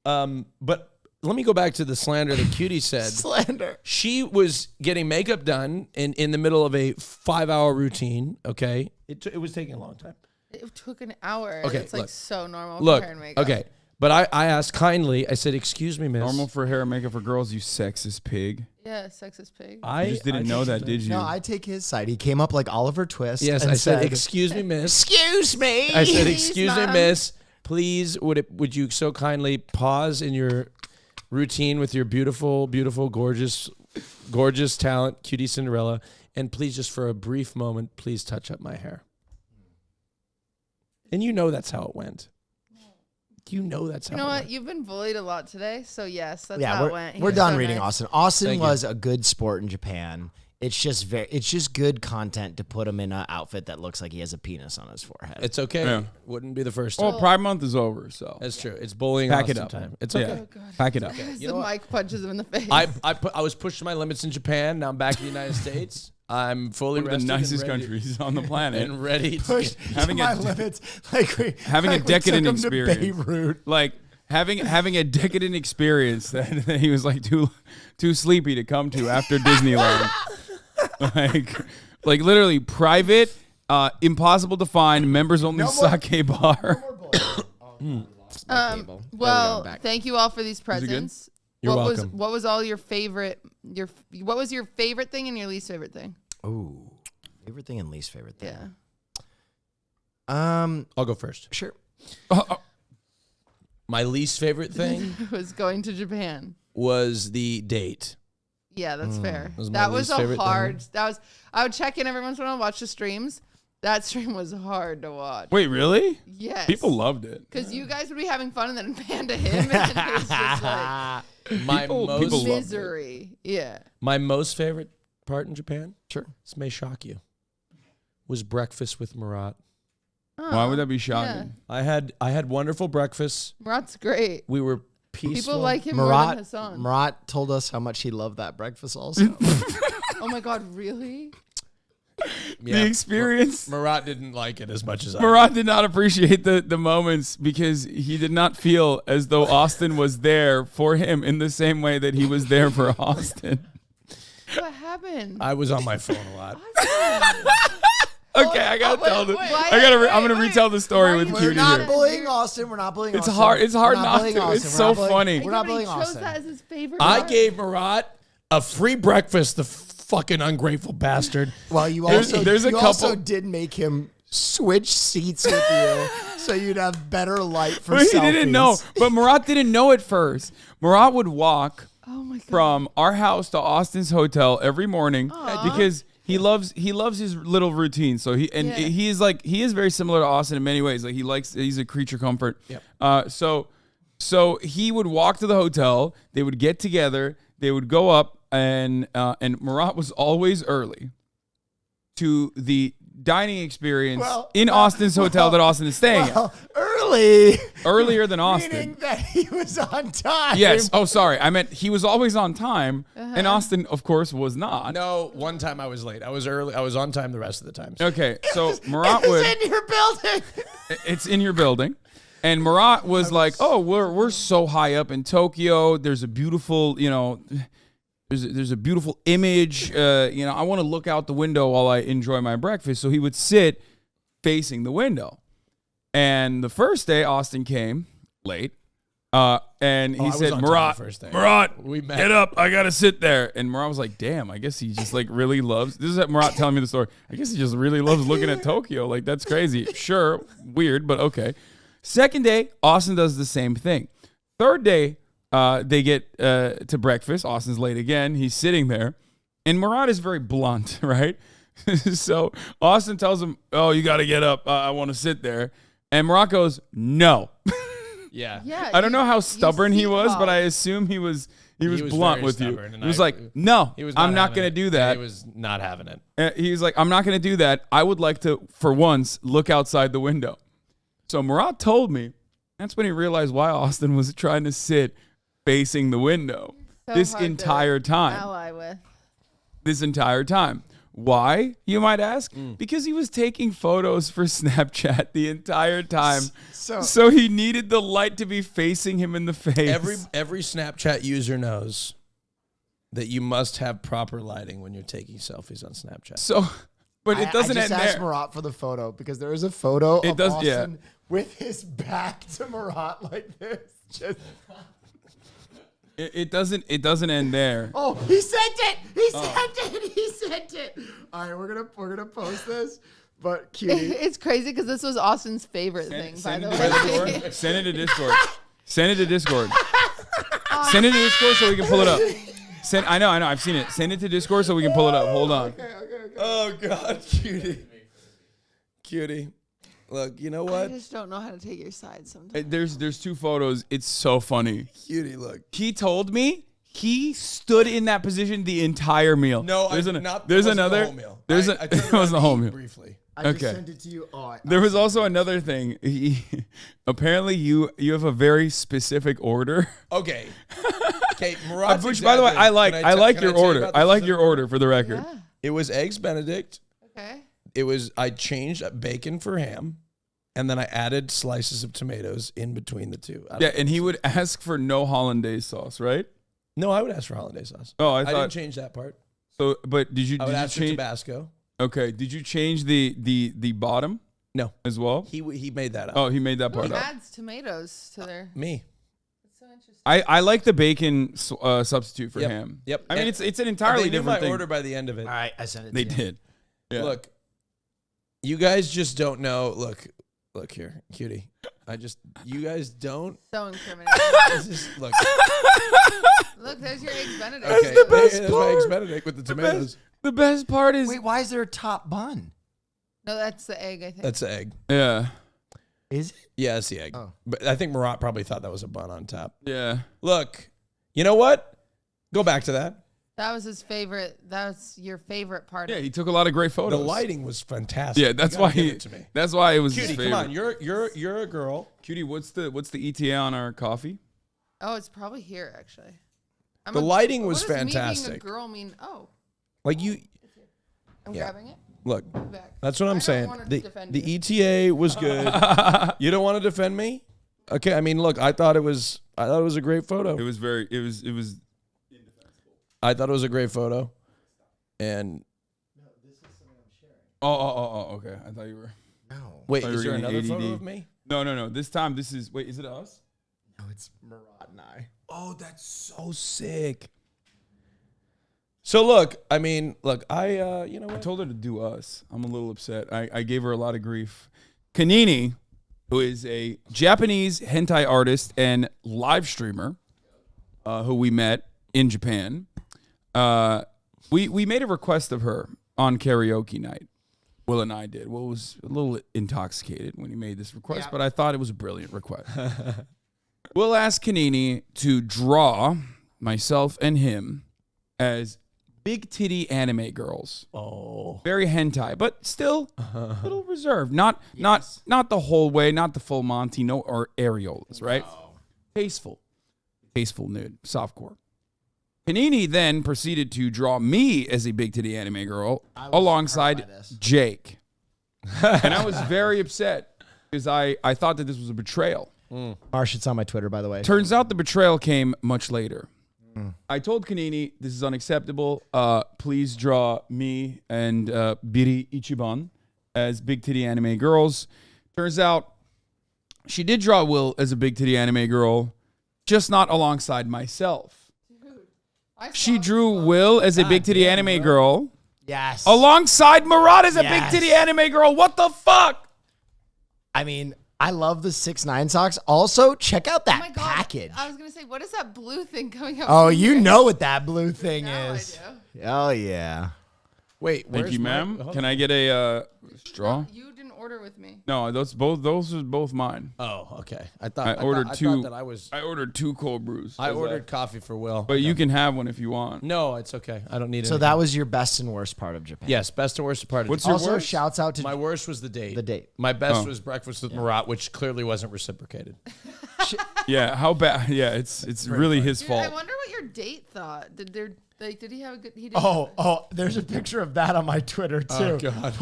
But let me go back to the slander that Cutie said.
Slander.
She was getting makeup done in the middle of a 5-hour routine. Okay, it was taking a long time.
It took an hour.
Okay,
It's like so normal
Look,
for hair and makeup.
okay, but I asked kindly. I said, "Excuse me, miss."
Normal for hair and makeup for girls, you sexist pig.
Yeah, sexist pig.
You just didn't know that, did you?
No, I take his side. He came up like Oliver Twist.
Yes,
and
I said, "Excuse me, miss."
"Excuse me."
I said,
Please,
"Excuse me,
Mom.
miss. Please, would you so kindly pause in your routine with your beautiful, beautiful, gorgeous talent, QTCinderella, and please just for a brief moment, please touch up my hair." And you know that's how it went. You know that's how
You know
it
what?
went.
You've been bullied a lot today, so yes, that's
Yeah,
how it went.
we're
He's
done
so
reading
nice.
Austin. Austin
Thank you.
was a good sport in Japan. It's just good content to put him in an outfit that looks like he has a penis on his forehead.
It's okay.
Yeah.
Wouldn't be the first time.
Well, Pride Month is over, so
That's true. It's bullying
pack it
Austin
up.
time. It's
Yeah.
okay.
Oh, God.
Pack it up.
As
You
the
know what?
mic punches him in the face.
I was pushed to my limits in Japan. Now I'm back in the United States. I'm fully
One of the
rested and
nicest
ready-
countries on the planet.
and ready to
Push
having
to my
a-
limits. Like
having a
we
decadent
took him to
experience.
Beirut.
Like having a decadent experience that he was like too sleepy to come to after Disneyland. like literally private, impossible to find, members only sake bar.
Well, thank you all for these
it good?
presents.
You're
what
welcome.
What was all your favorite? What was your favorite thing and your least favorite thing?
Ooh, favorite thing and least favorite thing.
Yeah.
I'll go first.
Sure.
My least favorite thing
Was going to Japan.
was the date.
Yeah, that's fair.
Was my
That was
least
a
favorite
hard.
thing.
That was. I would check in every once in a while, watch the streams. That stream was hard to watch.
Wait, really?
Yes.
People loved it.
Because you guys would be having fun and then pan to him and it was just like
People loved it.
misery. Yeah.
My most favorite part in Japan,
Sure.
this may shock you, was breakfast with Murat.
Why would that be shocking?
I had wonderful breakfast.
Murat's great.
We were peaceful.
People like him more than Hasan.
Murat told us how much he loved that breakfast also.
Oh my God, really?
The experience.
Murat didn't like it as much as I
Murat did not appreciate the moments because he did not feel as though Austin was there for him in the same way that he was there for Austin.
What happened?
I was on my phone a lot.
Okay, I gotta tell this.
wait,
I'm gonna retell the story with
We're
Cutie
not
here.
bullying Austin. We're not bullying
It's
Austin.
hard- it's hard
We're
not
bullying
to.
Austin.
It's
We're
so
not bullying-
funny.
We're not
Nobody
bullying
chose
Austin.
that as his favorite.
I
part.
gave Murat a free breakfast, the fucking ungrateful bastard.
Well, you
There's
also
a
you also
couple-
did make him switch seats with you So you'd have better light for
But he didn't know. But Murat didn't know at first. Murat would walk
Oh my god.
from our house to Austin's hotel every morning because he loves his little routine. So he is very similar to Austin in many ways. Like he's a creature comfort.
Yep.
So he would walk to the hotel. They would get together. They would go up, and Murat was always early to the dining experience in Austin's hotel that Austin is staying at. Earlier than Austin.
Meaning that he was on time.
Yes. Oh, sorry. I meant he was always on time, and Austin, of course, was not.
No, one time I was late. I was early. I was on time the rest of the times.
Okay, so Murat would.
It's in your building.
It's in your building. And Murat was like, "Oh, we're so high up in Tokyo. There's a beautiful, there's a beautiful image. I want to look out the window while I enjoy my breakfast." So he would sit facing the window. And the first day, Austin came late, and he said, "Murat, get up. I gotta sit there." And Murat was like, "Damn, I guess he just like really loves." This is Murat telling me the story. I guess he just really loves looking at Tokyo. Like that's crazy. Sure, weird, but okay. Second day, Austin does the same thing. Third day, they get to breakfast. Austin's late again. He's sitting there. And Murat is very blunt, right? So Austin tells him, "Oh, you got to get up. I want to sit there." And Murat goes, "No."
Yeah.
I don't know how stubborn he was, but I assume he was blunt with you. He was like, "No, I'm not going to do that."
He was not having it.
He was like, "I'm not going to do that. I would like to, for once, look outside the window." So Murat told me that's when he realized why Austin was trying to sit facing the window this entire time.
Ally with.
This entire time. Why, you might ask? Because he was taking photos for Snapchat the entire time. So he needed the light to be facing him in the face.
Every Snapchat user knows that you must have proper lighting when you're taking selfies on Snapchat.
So, but it doesn't end there.
I just asked Murat for the photo because there is a photo of Austin with his back to Murat like this. Just
it doesn't end there.
Oh, he sent it. He sent it. All right, we're gonna post this. But cutie,
it's crazy because this was Austin's favorite thing. By the way,
send it to Discord. Send it to Discord. Send it to Discord so we can pull it up. I know. I've seen it. Send it to Discord so we can pull it up. Hold on.
Okay.
Oh God, cutie. Look, you know what?
I just don't know how to take your side sometimes.
There's two photos. It's so funny.
Cutie, look.
He told me he stood in that position the entire meal.
No,
there's
another.
The whole
meal.
It wasn't the whole meal.
Briefly.
I just sent it to you.
There was also another thing. Apparently, you have a very specific order.
Okay. Murat.
Which, by the way, I like your order. I like your order for the record.
Yeah.
It was eggs Benedict.
Okay.
I changed bacon for ham, and then I added slices of tomatoes in between the two.
Yeah, and he would ask for no hollandaise sauce, right?
No, I would ask for hollandaise sauce.
Oh, I
didn't change that part.
So, but did you
ask
change
for Tabasco?
Okay, did you change the bottom?
No,
as well.
He made that up.
Oh, he made that part
Who
up.
adds tomatoes to their?
Me.
That's so interesting.
I like the bacon substitute for ham.
Yep.
I mean, it's an entirely different thing.
They knew my order by the end of it.
All right, I sent it.
They did. Yeah.
Look, you guys just don't know. Look here, cutie. You guys don't.
So incriminating.
Look.
Look, there's your eggs Benedict.
Okay, there's my eggs Benedict with the tomatoes.
The best part is
wait, why is there a top bun?
No, that's the egg. I think.
That's the egg.
Yeah.
Is it?
Yeah, it's the egg.
Oh.
But I think Murat probably thought that was a bun on top.
Yeah.
Look, you know what? Go back to that.
That was his favorite. That was your favorite part.
Yeah, he took a lot of great photos.
The lighting was fantastic.
Yeah, that's why
give it to me.
That's why it was
Cutie,
his favorite.
come on, you're a girl.
Cutie, what's the ETA on our coffee?
Oh, it's probably here actually.
The lighting was
what does
fantastic.
Me being a girl mean? Oh,
like you.
I'm
Yeah.
grabbing it.
Look,
Back.
that's what I'm saying.
Want to defend
The
you.
ETA was good. You don't want to defend me? Okay, I mean, look, I thought it was a great photo.
It was
I thought it was a great photo. And
Oh, okay. I thought you were.
No.
wait,
thought you
is
were
there
getting
another
ADD.
photo of me?
No. This time is it us?
No, it's Murat and I.
Oh, that's so sick. So look, I you know
I
what?
told her to do us. I'm a little upset. I gave her a lot of grief. Kanini, who is a Japanese hentai artist and live streamer, who we met in Japan. We made a request of her on karaoke night. Will and I did. Will was a little intoxicated when he made this request, but I thought it was a brilliant request. Will asked Kanini to draw myself and him as big titty anime girls. Oh, very hentai, but still a little reserved. Not the whole way, not the full Monty, or areolas, right? No. Tasteful nude, softcore. Panini then proceeded to draw me as a big titty anime girl alongside Jake. And I was very upset because I thought that this was a betrayal.
Marsh, it's on my Twitter, by the way.
Turns out the betrayal came much later. I told Kanini, this is unacceptable. Please draw me and Biri Ichiban as big titty anime girls. Turns out she did draw Will as a big titty anime girl, just not alongside myself. She drew Will as a big titty anime girl.
Yes.
Alongside Murad as a big titty anime girl. What the fuck?
I mean, I love the 6ix9ine socks. Also, check out that package.
I was going to say, what is that blue thing coming up?
Oh, you know what that blue thing is.
I do.
Oh, yeah.
Wait,
thank you, ma'am. Can I get a straw?
You didn't order with me.
No, those are both mine.
Oh, okay. I
ordered two.
thought that I was.
I ordered 2 cold brews.
I ordered coffee for Will.
But you can have one if you want.
No, it's okay. I don't need it.
So that was your best and worst part of Japan.
Yes, best and worst part of
What's
Japan.
your
Also,
worst?
shouts out to
My worst was the date.
the date.
My best was breakfast with Marat, which clearly wasn't reciprocated.
Yeah, how bad? Yeah, it's really his
Dude,
fault.
I wonder what your date thought. Did he have a good? He did.
Oh, there's a picture of that on my Twitter too.
Oh, God.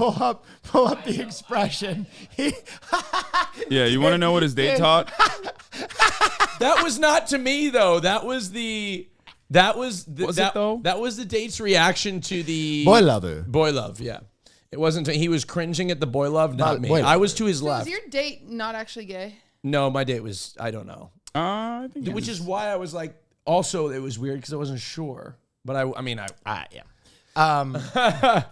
Pull up the expression.
Yeah, you want to know what his date taught?
That was not to me though. That was the.
Was it though?
That was the date's reaction to the
Boy love.
Boy love, yeah. It wasn't. He was cringing at the boy love, not me.
boy love.
I was to his
So
left.
is your date not actually gay?
No, my date was. I don't know.
I think
Which is why I was like. Also, it was weird because I wasn't sure. But
Yeah.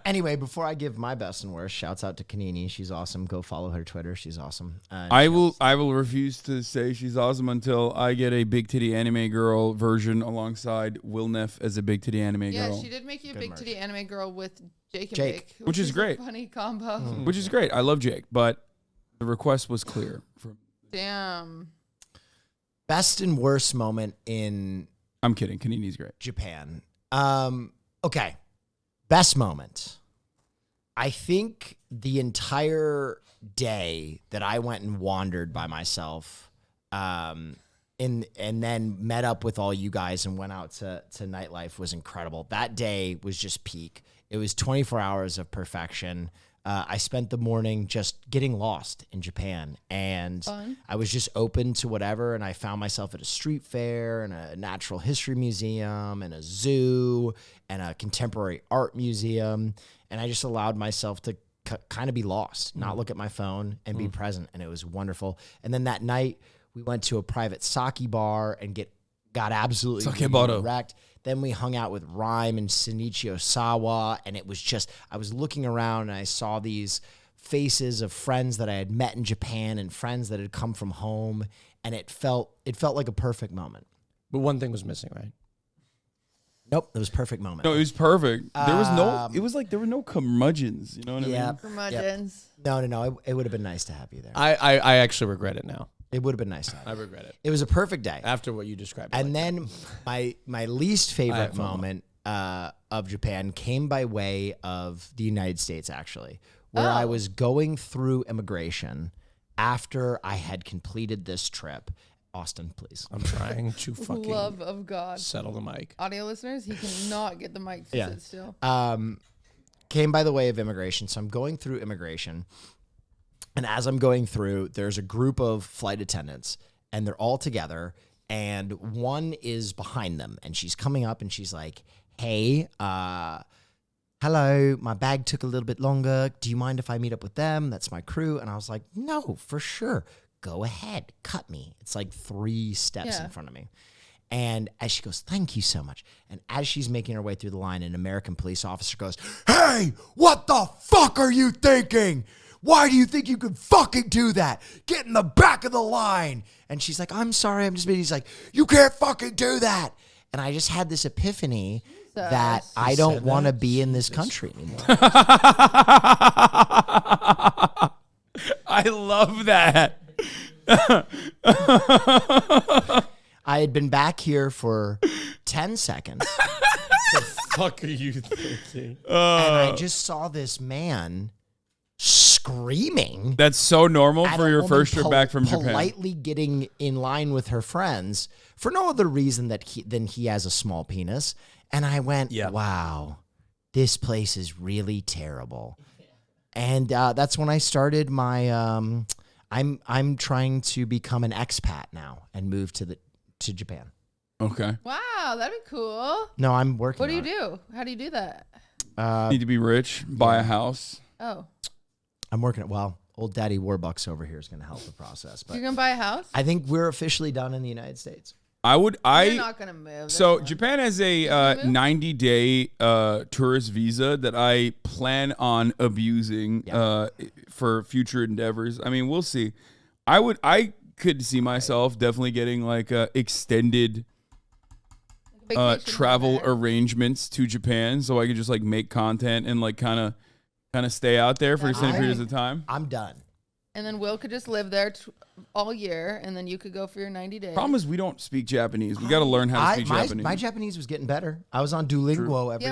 Anyway, before I give my best and worst, shouts out to Kanini. She's awesome. Go follow her Twitter. She's awesome.
I will refuse to say she's awesome until I get a big titty anime girl version alongside Will Neff as a big titty anime
Yeah,
girl.
she did make you a big titty anime girl with Jake and
Jake.
Bake,
Which is great.
A funny combo.
Which is great. I love Jake, but the request was clear.
Damn.
Best and worst moment in
I'm kidding. Kanini's great.
Japan. Okay. Best moment. I think the entire day that I went and wandered by myself, and then met up with all you guys and went out to nightlife was incredible. That day was just peak. It was 24 hours of perfection. I spent the morning just getting lost in Japan, and
Fun.
I was just open to whatever, and I found myself at a street fair and a natural history museum and a zoo and a contemporary art museum, and I just allowed myself to kind of be lost, not look at my phone, and be present, and it was wonderful. And then that night, we went to a private sake bar and got absolutely wrecked. Then we hung out with Rhyme and Shinichi Osawa, and it was just, I was looking around and I saw these faces of friends that I had met in Japan and friends that had come from home, and it felt like a perfect moment.
But one thing was missing, right?
Nope, it was a perfect moment.
No, it was perfect. There was no. It was like there were no curmudgeons. You know what I mean?
Curmudgeons.
No. It would have been nice to have you there.
I actually regret it now.
It would have been nice to have you.
I regret it.
It was a perfect day.
After what you described.
And then my least favorite moment of Japan came by way of the United States, actually, where I was going through immigration after I had completed this trip. Austin, please.
I'm trying to fucking
Love of God.
settle the mic.
Audio listeners, he cannot get the mic to sit still.
Came by the way of immigration. So I'm going through immigration. And as I'm going through, there's a group of flight attendants, and they're all together, and one is behind them, and she's coming up, and she's like, hey, hello, my bag took a little bit longer. Do you mind if I meet up with them? That's my crew. And I was like, no, for sure. Go ahead. Cut me. It's like 3 steps in front of me. And as she goes, thank you so much. And as she's making her way through the line, an American police officer goes, hey, what the fuck are you thinking? why do you think you could fucking do that? Get in the back of the line. And she's like, I'm sorry, I'm just being. He's like, you can't fucking do that. And I just had this epiphany that I don't want to be in this country anymore.
I love that.
I had been back here for 10 seconds.
Fuck are you thinking?
And I just saw this man screaming.
That's so normal
at
for
a
your
woman
first trip back from Japan.
Politely getting in line with her friends for no other reason than he has a small penis. And I went, wow, this place is really terrible. And that's when I started my. I'm trying to become an expat now and move to Japan.
Okay.
Wow, that'd be cool.
No, I'm working.
What do you
on it.
do? How do you do that?
Need to be rich, buy a house.
Oh,
I'm working it. Well, old Daddy Warbucks over here is going to help the process. But
you're gonna buy a house?
I think we're officially done in the United States.
You're not gonna move.
So
That's
Japan has a 90-day tourist visa that I plan on abusing for future endeavors. I mean, we'll see. I could see myself definitely getting like extended
vacation
travel
there.
arrangements to Japan, so I could just like make content and like kind of stay out there for extended periods of time.
I'm done.
And then Will could just live there all year, and then you could go for your 90 days.
Problem is we don't speak Japanese. We got to learn how to speak Japanese.
My Japanese was getting better. I was on Duolingo every day.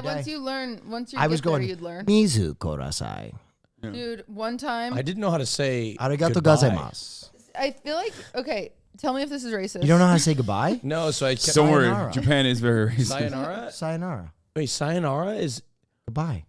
once you
I was going,
you'd learn.
Mizu korasai.
Dude, one time,
I didn't know how to say
Arigato
goodbye.
gozaimasu.
I feel like, okay, tell me if this is racist.
You don't know how to say goodbye?
No, so I kept
Don't worry,
Sayonara.
Japan is very racist.
Sayonara.
Sayonara.
Wait, sayonara is
Goodbye.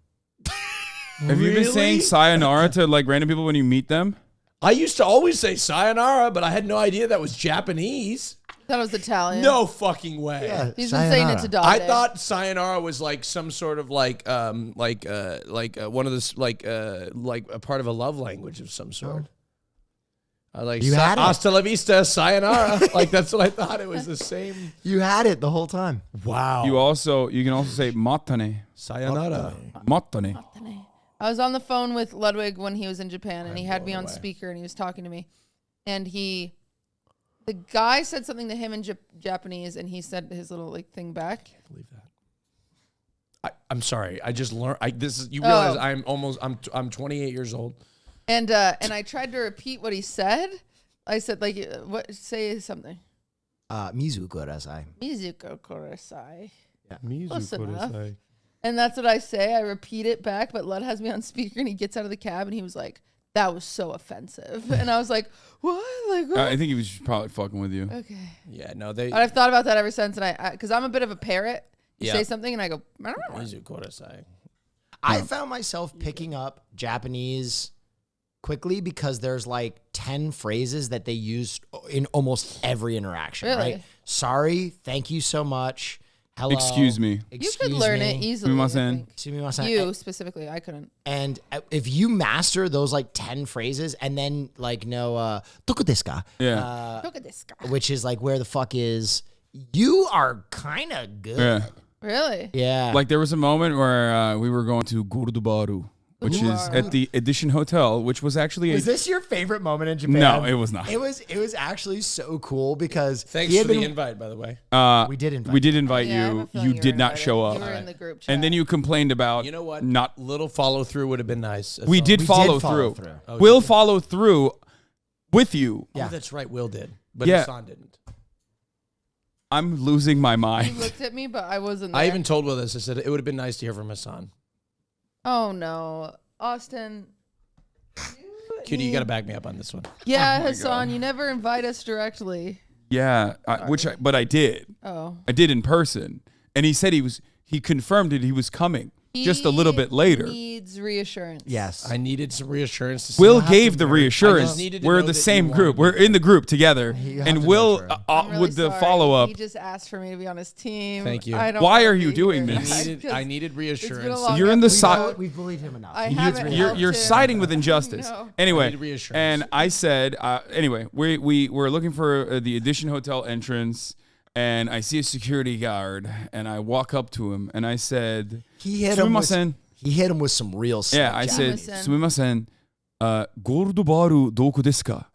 Have you been saying sayonara to like random people when you meet them?
I used to always say sayonara, but I had no idea that was Japanese.
That was Italian.
No fucking way.
Yeah,
He's been saying it to Dog
I
Day.
thought sayonara was like some sort of like one of this like a part of a love language of some sort. Like
You had it.
hasta la vista, sayonara. Like that's what I thought. It was the same.
You had it the whole time.
Wow.
You can also say matane.
sayonara.
Matane.
I was on the phone with Ludwig when he was in Japan, and he had me on speaker, and he was talking to me. And the guy said something to him in Japanese, and he said his little like thing back.
Believe that. I'm sorry. I just learned. You realize I'm 28 years old.
And I tried to repeat what he said. I said like, what? Say something.
Mizu korasai.
Mizuko korosai.
Close
enough. And that's what I say. I repeat it back, but Lud has me on speaker, and he gets out of the cab, and he was like, "That was so offensive." And I was like, "What?" Like, what?
I think he was probably fucking with you.
Okay.
Yeah, no,
But I've thought about that ever since, and because I'm a bit of a parrot. You
Yeah.
say something, and I go.
I found myself picking up Japanese quickly because there's like 10 phrases that they use in almost every interaction,
Really?
right? Sorry, thank you so much. Hello.
Excuse me.
You could learn it easily. I think.
Sumimasen.
You specifically, I couldn't.
And if you master those like 10 phrases and then like know "Doko desu ka?"
Yeah.
Look at this guy.
Which is like where the fuck is, you are kind of good.
Yeah.
Really?
Yeah.
Like there was a moment where we were going to Gurdubaru, which is at the Edition Hotel, which was actually
was this your favorite moment in Japan?
No, it was not.
It was actually so cool because
Thanks
he had
for the
been-
invite, by the way.
we did invite.
We did invite
Yeah, I have a
you.
feeling
You
were
did not
invited.
show up.
You were in the group chat.
And then you complained about
You know what?
not.
Little follow through would have been nice. That's
We
all.
did
We
follow
did follow
through.
through.
Oh,
We'll
you did.
follow through with you.
Yeah.
Oh, that's right. Will did, but
Yeah.
Hassan didn't.
I'm losing my
You
mind.
looked at me, but I wasn't there.
I even told Will this. I said it would have been nice to hear from Hassan.
Oh no, Austin.
Cutie, you got to back me up on this one.
Yeah,
Oh my
Hassan,
God.
you never invite us directly.
Yeah, but I did.
Oh.
I did in person, and he said he confirmed it. He was coming just a little bit later.
He needs reassurance.
Yes.
I needed some reassurance. To
Will
see-
gave the
I
reassurance.
just needed to
We're
know
the
that
same
you
group.
wanted
We're in the group together.
You have
And
to
Will,
make sure.
I'm really
with the
sorry.
follow up,
He just asked for me to be on his team.
Thank you.
I don't
Why
wanna
are you
be
doing
here.
this?
I needed
It's
reassurance.
been a long
You're in the
episode.
We've bullied him enough.
I haven't
you're
helped him.
siding with injustice.
No.
Anyway,
I need reassurance.
and I said, anyway, we were looking for the Edition Hotel entrance, and I see a security guard, and I walk up to him, and I said,
He hit him with,
"Sumimasen."
he hit him with some real stuff.
Yeah, I said,
Sumimasen.
"Sumimasen, Gordo baru doku desu ka?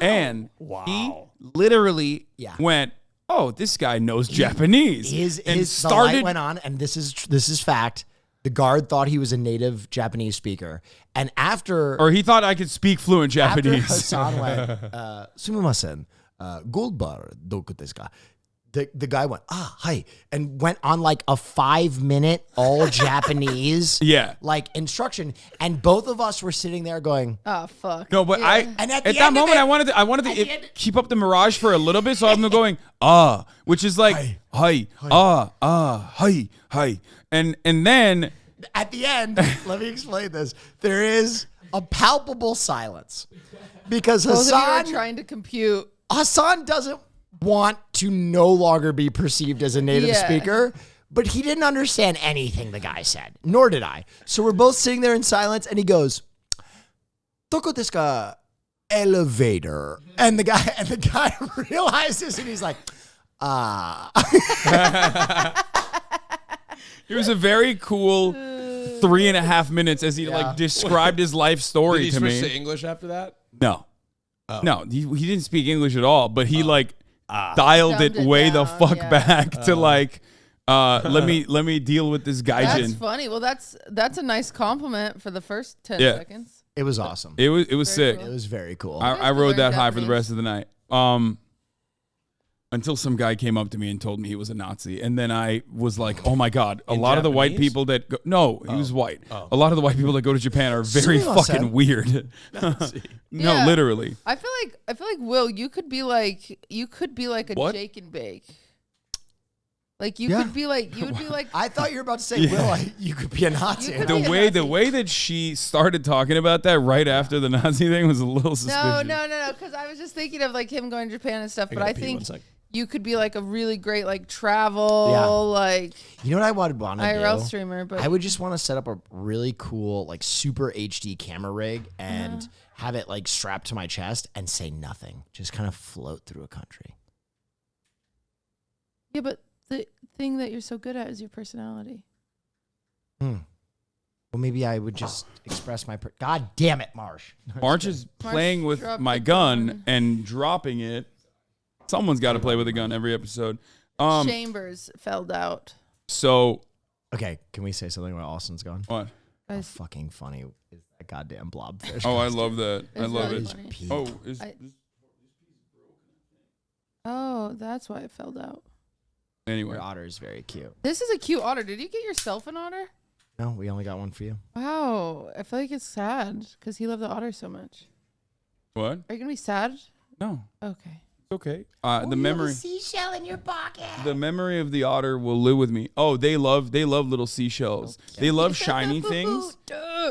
And he literally went, oh, this guy knows Japanese.
The light went on, and this is fact. The guard thought he was a native Japanese speaker, and
or he thought I could speak fluent Japanese.
After Hasan went, sumimasen, gold bar doku desu ka? The guy went, hi, and went on like a 5-minute all Japanese like instruction. And both of us were sitting there going,
oh, fuck.
No, but and at that moment, I wanted to keep up the mirage for a little bit. So I'm going, which is like, hi. And then
at the end, let me explain this. There is a palpable silence because
Both of you are
Hasan
trying to compute.
Hasan doesn't want to no longer be perceived as a native speaker, but he didn't understand anything the guy said, nor did I. So we're both sitting there in silence, and he goes, "Doko desu ka? Elevator." And the guy realizes, and he's like,
It was a very cool 3.5 minutes as he like described his life story to me.
Did he switch to English after that?
No. No, he didn't speak English at all, but he dialed it way the fuck back to like, let me deal with this gaijin.
That's funny. Well, that's a nice compliment for the first 10 seconds.
It was awesome.
It was sick.
It was very cool.
I rode that high for the rest of the night. Until some guy came up to me and told me he was a Nazi. And then I was like, oh my God, a lot of the white people that go, no, he was white. A lot of the white people that go to Japan are very fucking weird. No, literally.
I feel like Will, you could be like a Jake and Bake. Like you would be like
I thought you were about to say, Will, you could be a Nazi.
The way that she started talking about that right after the Nazi thing was a little suspicious.
No, because I was just thinking of like him going to Japan and stuff. But I think you could be like a really great like travel like.
You know what I would want to do?
IRL streamer, but
I would just want to set up a really cool like super HD camera rig and have it like strapped to my chest and say nothing, just kind of float through a country.
Yeah, but the thing that you're so good at is your personality.
Well, maybe I would just express my... God damn it, Marsh.
Marsh is playing with my gun and dropping it. Someone's got to play with a gun every episode.
Chambers felled out.
So...
Okay, can we say something about Austin's gun?
What?
How fucking funny is that goddamn blobfish?
Oh, I love that. I love
really
it.
funny. Oh, that's why it felled out.
Anyway.
Your otter is very cute.
This is a cute otter. Did you get yourself an otter?
No, we only got one for you.
Wow. I feel like it's sad because he loved the otter so much.
What?
Are you going to be sad?
No.
Okay.
It's okay. The memory...
seashell in your pocket.
The memory of the otter will live with me. Oh, they love little seashells. Okay. They love shiny things.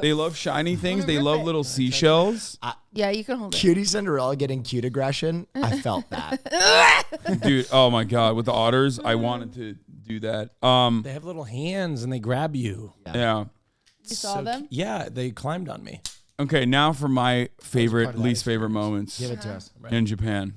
They love shiny things. They love little seashells.
Yeah, you can hold it.
QTCinderella getting cute aggression. I felt that.
Dude, oh my God. With the otters, I wanted to do that.
They have little hands and they grab you.
Yeah.
You saw them?
Yeah, they climbed on me.
Okay, now for my least favorite moments.
Give it to us.
In Japan.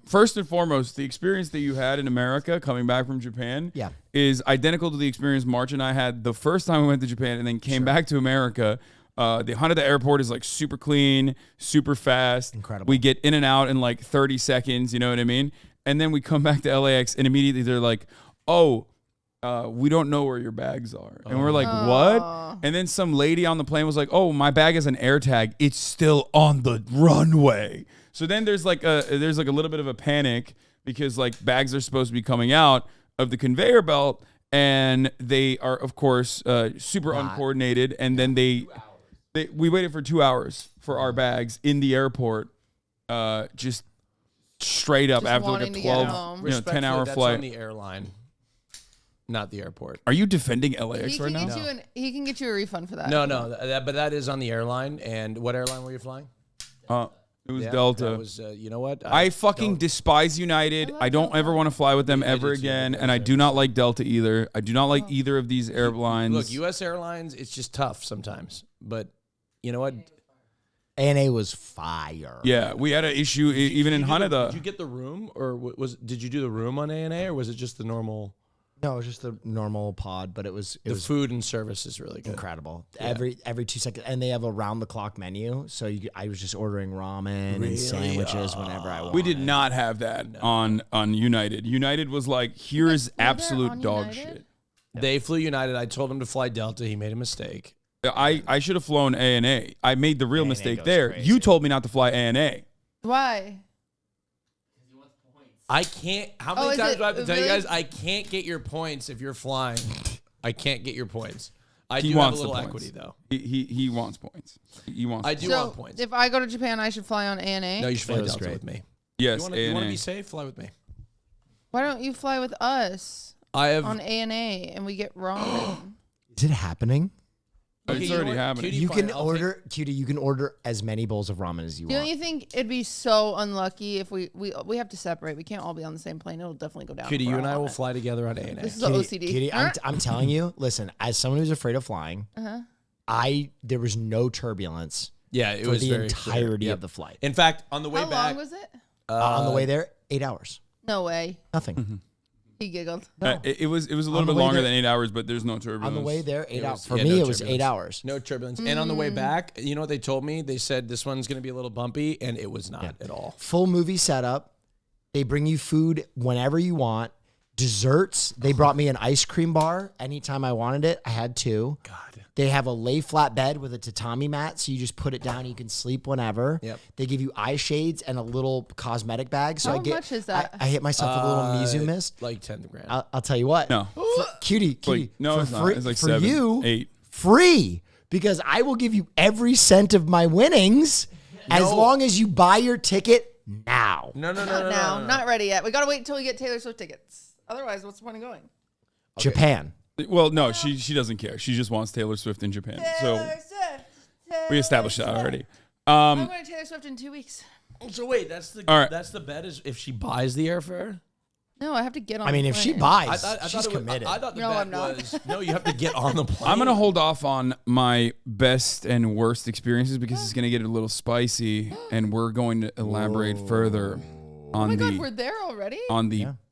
First and foremost, the experience that you had in America coming back from Japan is identical to the experience March and I had the first time we went to Japan and then came back to America. The Haneda airport is like super clean, super fast.
Incredible.
We get in and out in like 30 seconds, you know what I mean? And then we come back to LAX and immediately they're like, oh, we don't know where your bags are. And we're like, what? And then some lady on the plane was like, oh, my bag has an air tag. It's still on the runway. So then there's like a little bit of a panic because like bags are supposed to be coming out of the conveyor belt and they are of course super uncoordinated. And then we waited for 2 hours for our bags in the airport, just straight up
Just
after like a 10-hour
that's
flight.
On the airline, not the airport.
Are you defending LAX right now?
He can get you a refund for that.
No, but that is on the airline. And what airline were you flying?
It was Delta.
That was, you know what?
I fucking despise United. I don't ever want to fly with them ever again. And I do not like Delta either. I do not like either of these airlines.
Look, U.S. Airlines, it's just tough sometimes. But you know what?
ANA was fire.
Yeah, we had an issue even in Haneda.
Did you get the room, or did you do the room on ANA, or was it just the normal?
No, it was just the normal pod, but it was
The food and service is really good.
incredible. Every 2 seconds, and they have a round the clock menu. So I was just ordering ramen and sandwiches whenever I wanted.
We did not have that on United. United was like, here is absolute dog shit.
They flew United. I told him to fly Delta. He made a mistake.
I should have flown ANA. I made the real
ANA
mistake
goes
there.
crazy.
You told me not to fly ANA.
Why?
I can't. How
Oh,
many
is
times
it
do I have to tell you
really?
guys? I can't get your points if you're flying. I can't get your points. I
He
do have a
wants the
little
points.
equity though.
He wants points. He wants.
I do
So
want points.
if I go to Japan, I should fly on ANA?
No, you should fly
That was
Delta
great.
with me.
Yes,
You want
ANA.
to be safe? Fly with me.
Why don't you fly with us
I have.
on ANA and we get ramen?
Is it happening?
It's
you know
already
what?
happening.
Cutie,
You
fine,
can
I'll
order, Cutie. You can order as many bowls of ramen as you
Don't
want.
you think it'd be so unlucky if we have to separate? We can't all be on the same plane. It'll definitely go down.
Cutie,
for
you
a
and I will
lot.
fly together on ANA.
This is a
Cutie,
OCD.
Cutie, I'm telling you. Listen, as someone who's afraid of flying, there was no turbulence
Yeah, it
for
was
the
very
entirety
clear.
of the flight.
In fact, on the way
How
back,
long was it?
On the way there, 8 hours.
No way.
Nothing.
He giggled.
It was a little
the
bit
way
longer
there-
than 8 hours, but there's no turbulence.
On the way there, 8 hours. For
yeah,
me,
no
it was 8
turbulence.
hours.
No turbulence. And on the way back, you know what they told me? They said this one's going to be a little bumpy, and it was not at all.
Full movie setup. They bring you food whenever you want. Desserts. They brought me an ice cream bar anytime I wanted it. I had 2.
God.
They have a lay flat bed with a tatami mat, so you just put it down. You can sleep whenever.
Yep.
They give you eye shades and a little cosmetic bag. So
How
I get,
much is that?
I hit myself with a little Mizu mist.
Like 10 grand.
I'll tell you what.
No.
Cutie.
No,
for
it's not.
free,
It's like
for
7,
you,
8.
free, because I will give you every cent of my winnings as long as you buy your ticket now.
no.
Not ready yet. We gotta wait until we get Taylor Swift tickets. Otherwise, what's the point of going?
Japan.
Well, no, she doesn't care. She just wants Taylor Swift in Japan. So we established that already.
I'm going to Taylor Swift in 2 weeks.
So wait, that's the
All right.
that's the bet is if she buys the airfare?
No, I have to get on.
I mean,
the
if she
plane.
buys,
I
she's
thought
committed.
I thought the
No,
bet
I'm not.
was no, you have to get on the plane.
I'm gonna hold off on my best and worst experiences because it's gonna get a little spicy, and we're going to elaborate further
Oh
on
my
the
God, we're there already.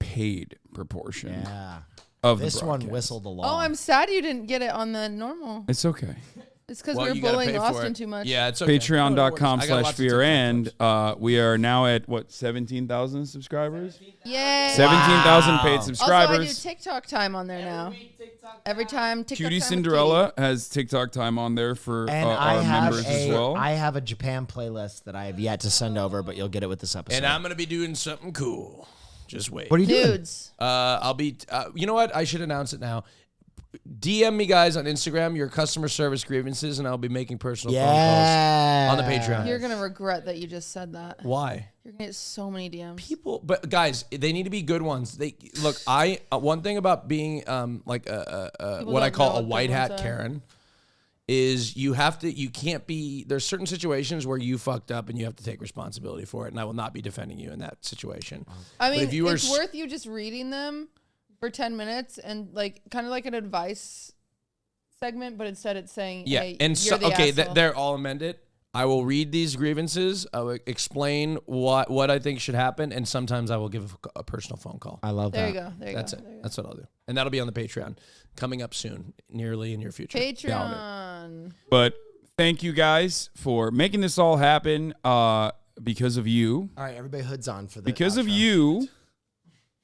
paid proportion
yeah.
of
This
the
one
broadcast.
whistled along.
Oh, I'm sad you didn't get it on the normal.
It's okay.
It's because
Well,
we
you
were
gotta
bullying
pay for
Austin
it.
too much.
Yeah, it's okay.
Patreon.com/fear and we are now at what 17,000 subscribers.
Yeah.
17,000 paid
Also, I do
subscribers.
TikTok time on there now. Every time TikTok time with
QTCinderella has TikTok time on there for
and
our members as well.
I have a Japan playlist that I have yet to send over, but you'll get it with this episode.
And I'm gonna be doing something cool. Just wait.
what are you
Katie.
doing?
Dudes.
I'll be. You know what? I should announce it now. DM me guys on Instagram your customer service grievances, and I'll be making personal phone
Yeah.
calls on the Patreon.
You're going to regret that you just said that.
Why?
You're going to get so many DMs.
People, but guys, they need to be good ones. They look. One thing about being like what I
don't know
call a
what
white
good
hat
ones are.
Karen is you can't be. There's certain situations where you fucked up and you have to take responsibility for it, and I will not be defending you in that situation.
I mean,
if you were
it's worth you just reading them for 10 minutes and like kind of like an advice segment, but instead it's saying,
Yeah,
hey,
and
you're
so
the
okay,
asshole.
they're all amended. I will read these grievances. I will explain what I think should happen, and sometimes I will give a personal phone call.
I love
There
that.
you go. There you
That's
go.
it.
There you go.
That's what I'll do, and that'll be on the Patreon coming up soon, nearly in your future.
Patreon.
But thank you guys for making this all happen. Because of you,
All right, everybody hoods on for the
because of
outro.
you,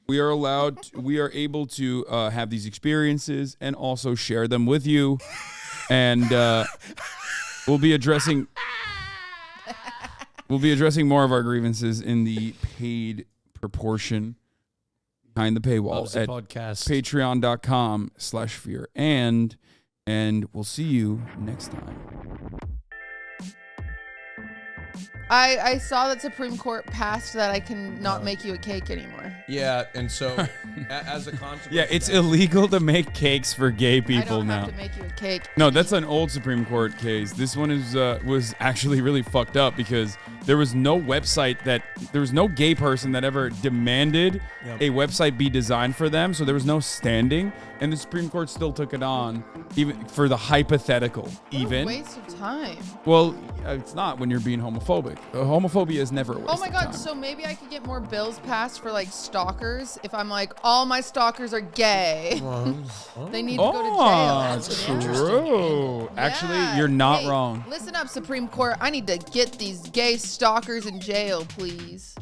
we are able to have these experiences and also share them with you. And we'll be addressing more of our grievances in the paid proportion behind the paywall
Loves the
at
podcast.
patreon.com/fear and we'll see you next time.
I saw that Supreme Court passed that I can not make you a cake anymore.
Yeah, and so as a consequence,
Yeah, it's illegal to make cakes for gay
I
people
don't
now.
have to make you a cake.
No, that's an old Supreme Court case. This one was actually really fucked up because there was no gay person that ever demanded a website be designed for them. So there was no standing. and the Supreme Court still took it on, even for the hypothetical.
What a waste of time.
Well, it's not when you're being homophobic. Homophobia is never a waste
Oh my
of
God,
time.
so maybe I could get more bills passed for like stalkers if I'm like, all my stalkers are gay. They need to go to jail. That's
true. Actually,
Yeah.
you're not
Hey,
wrong.
Listen up, Supreme Court. I need to get these gay stalkers in jail, please.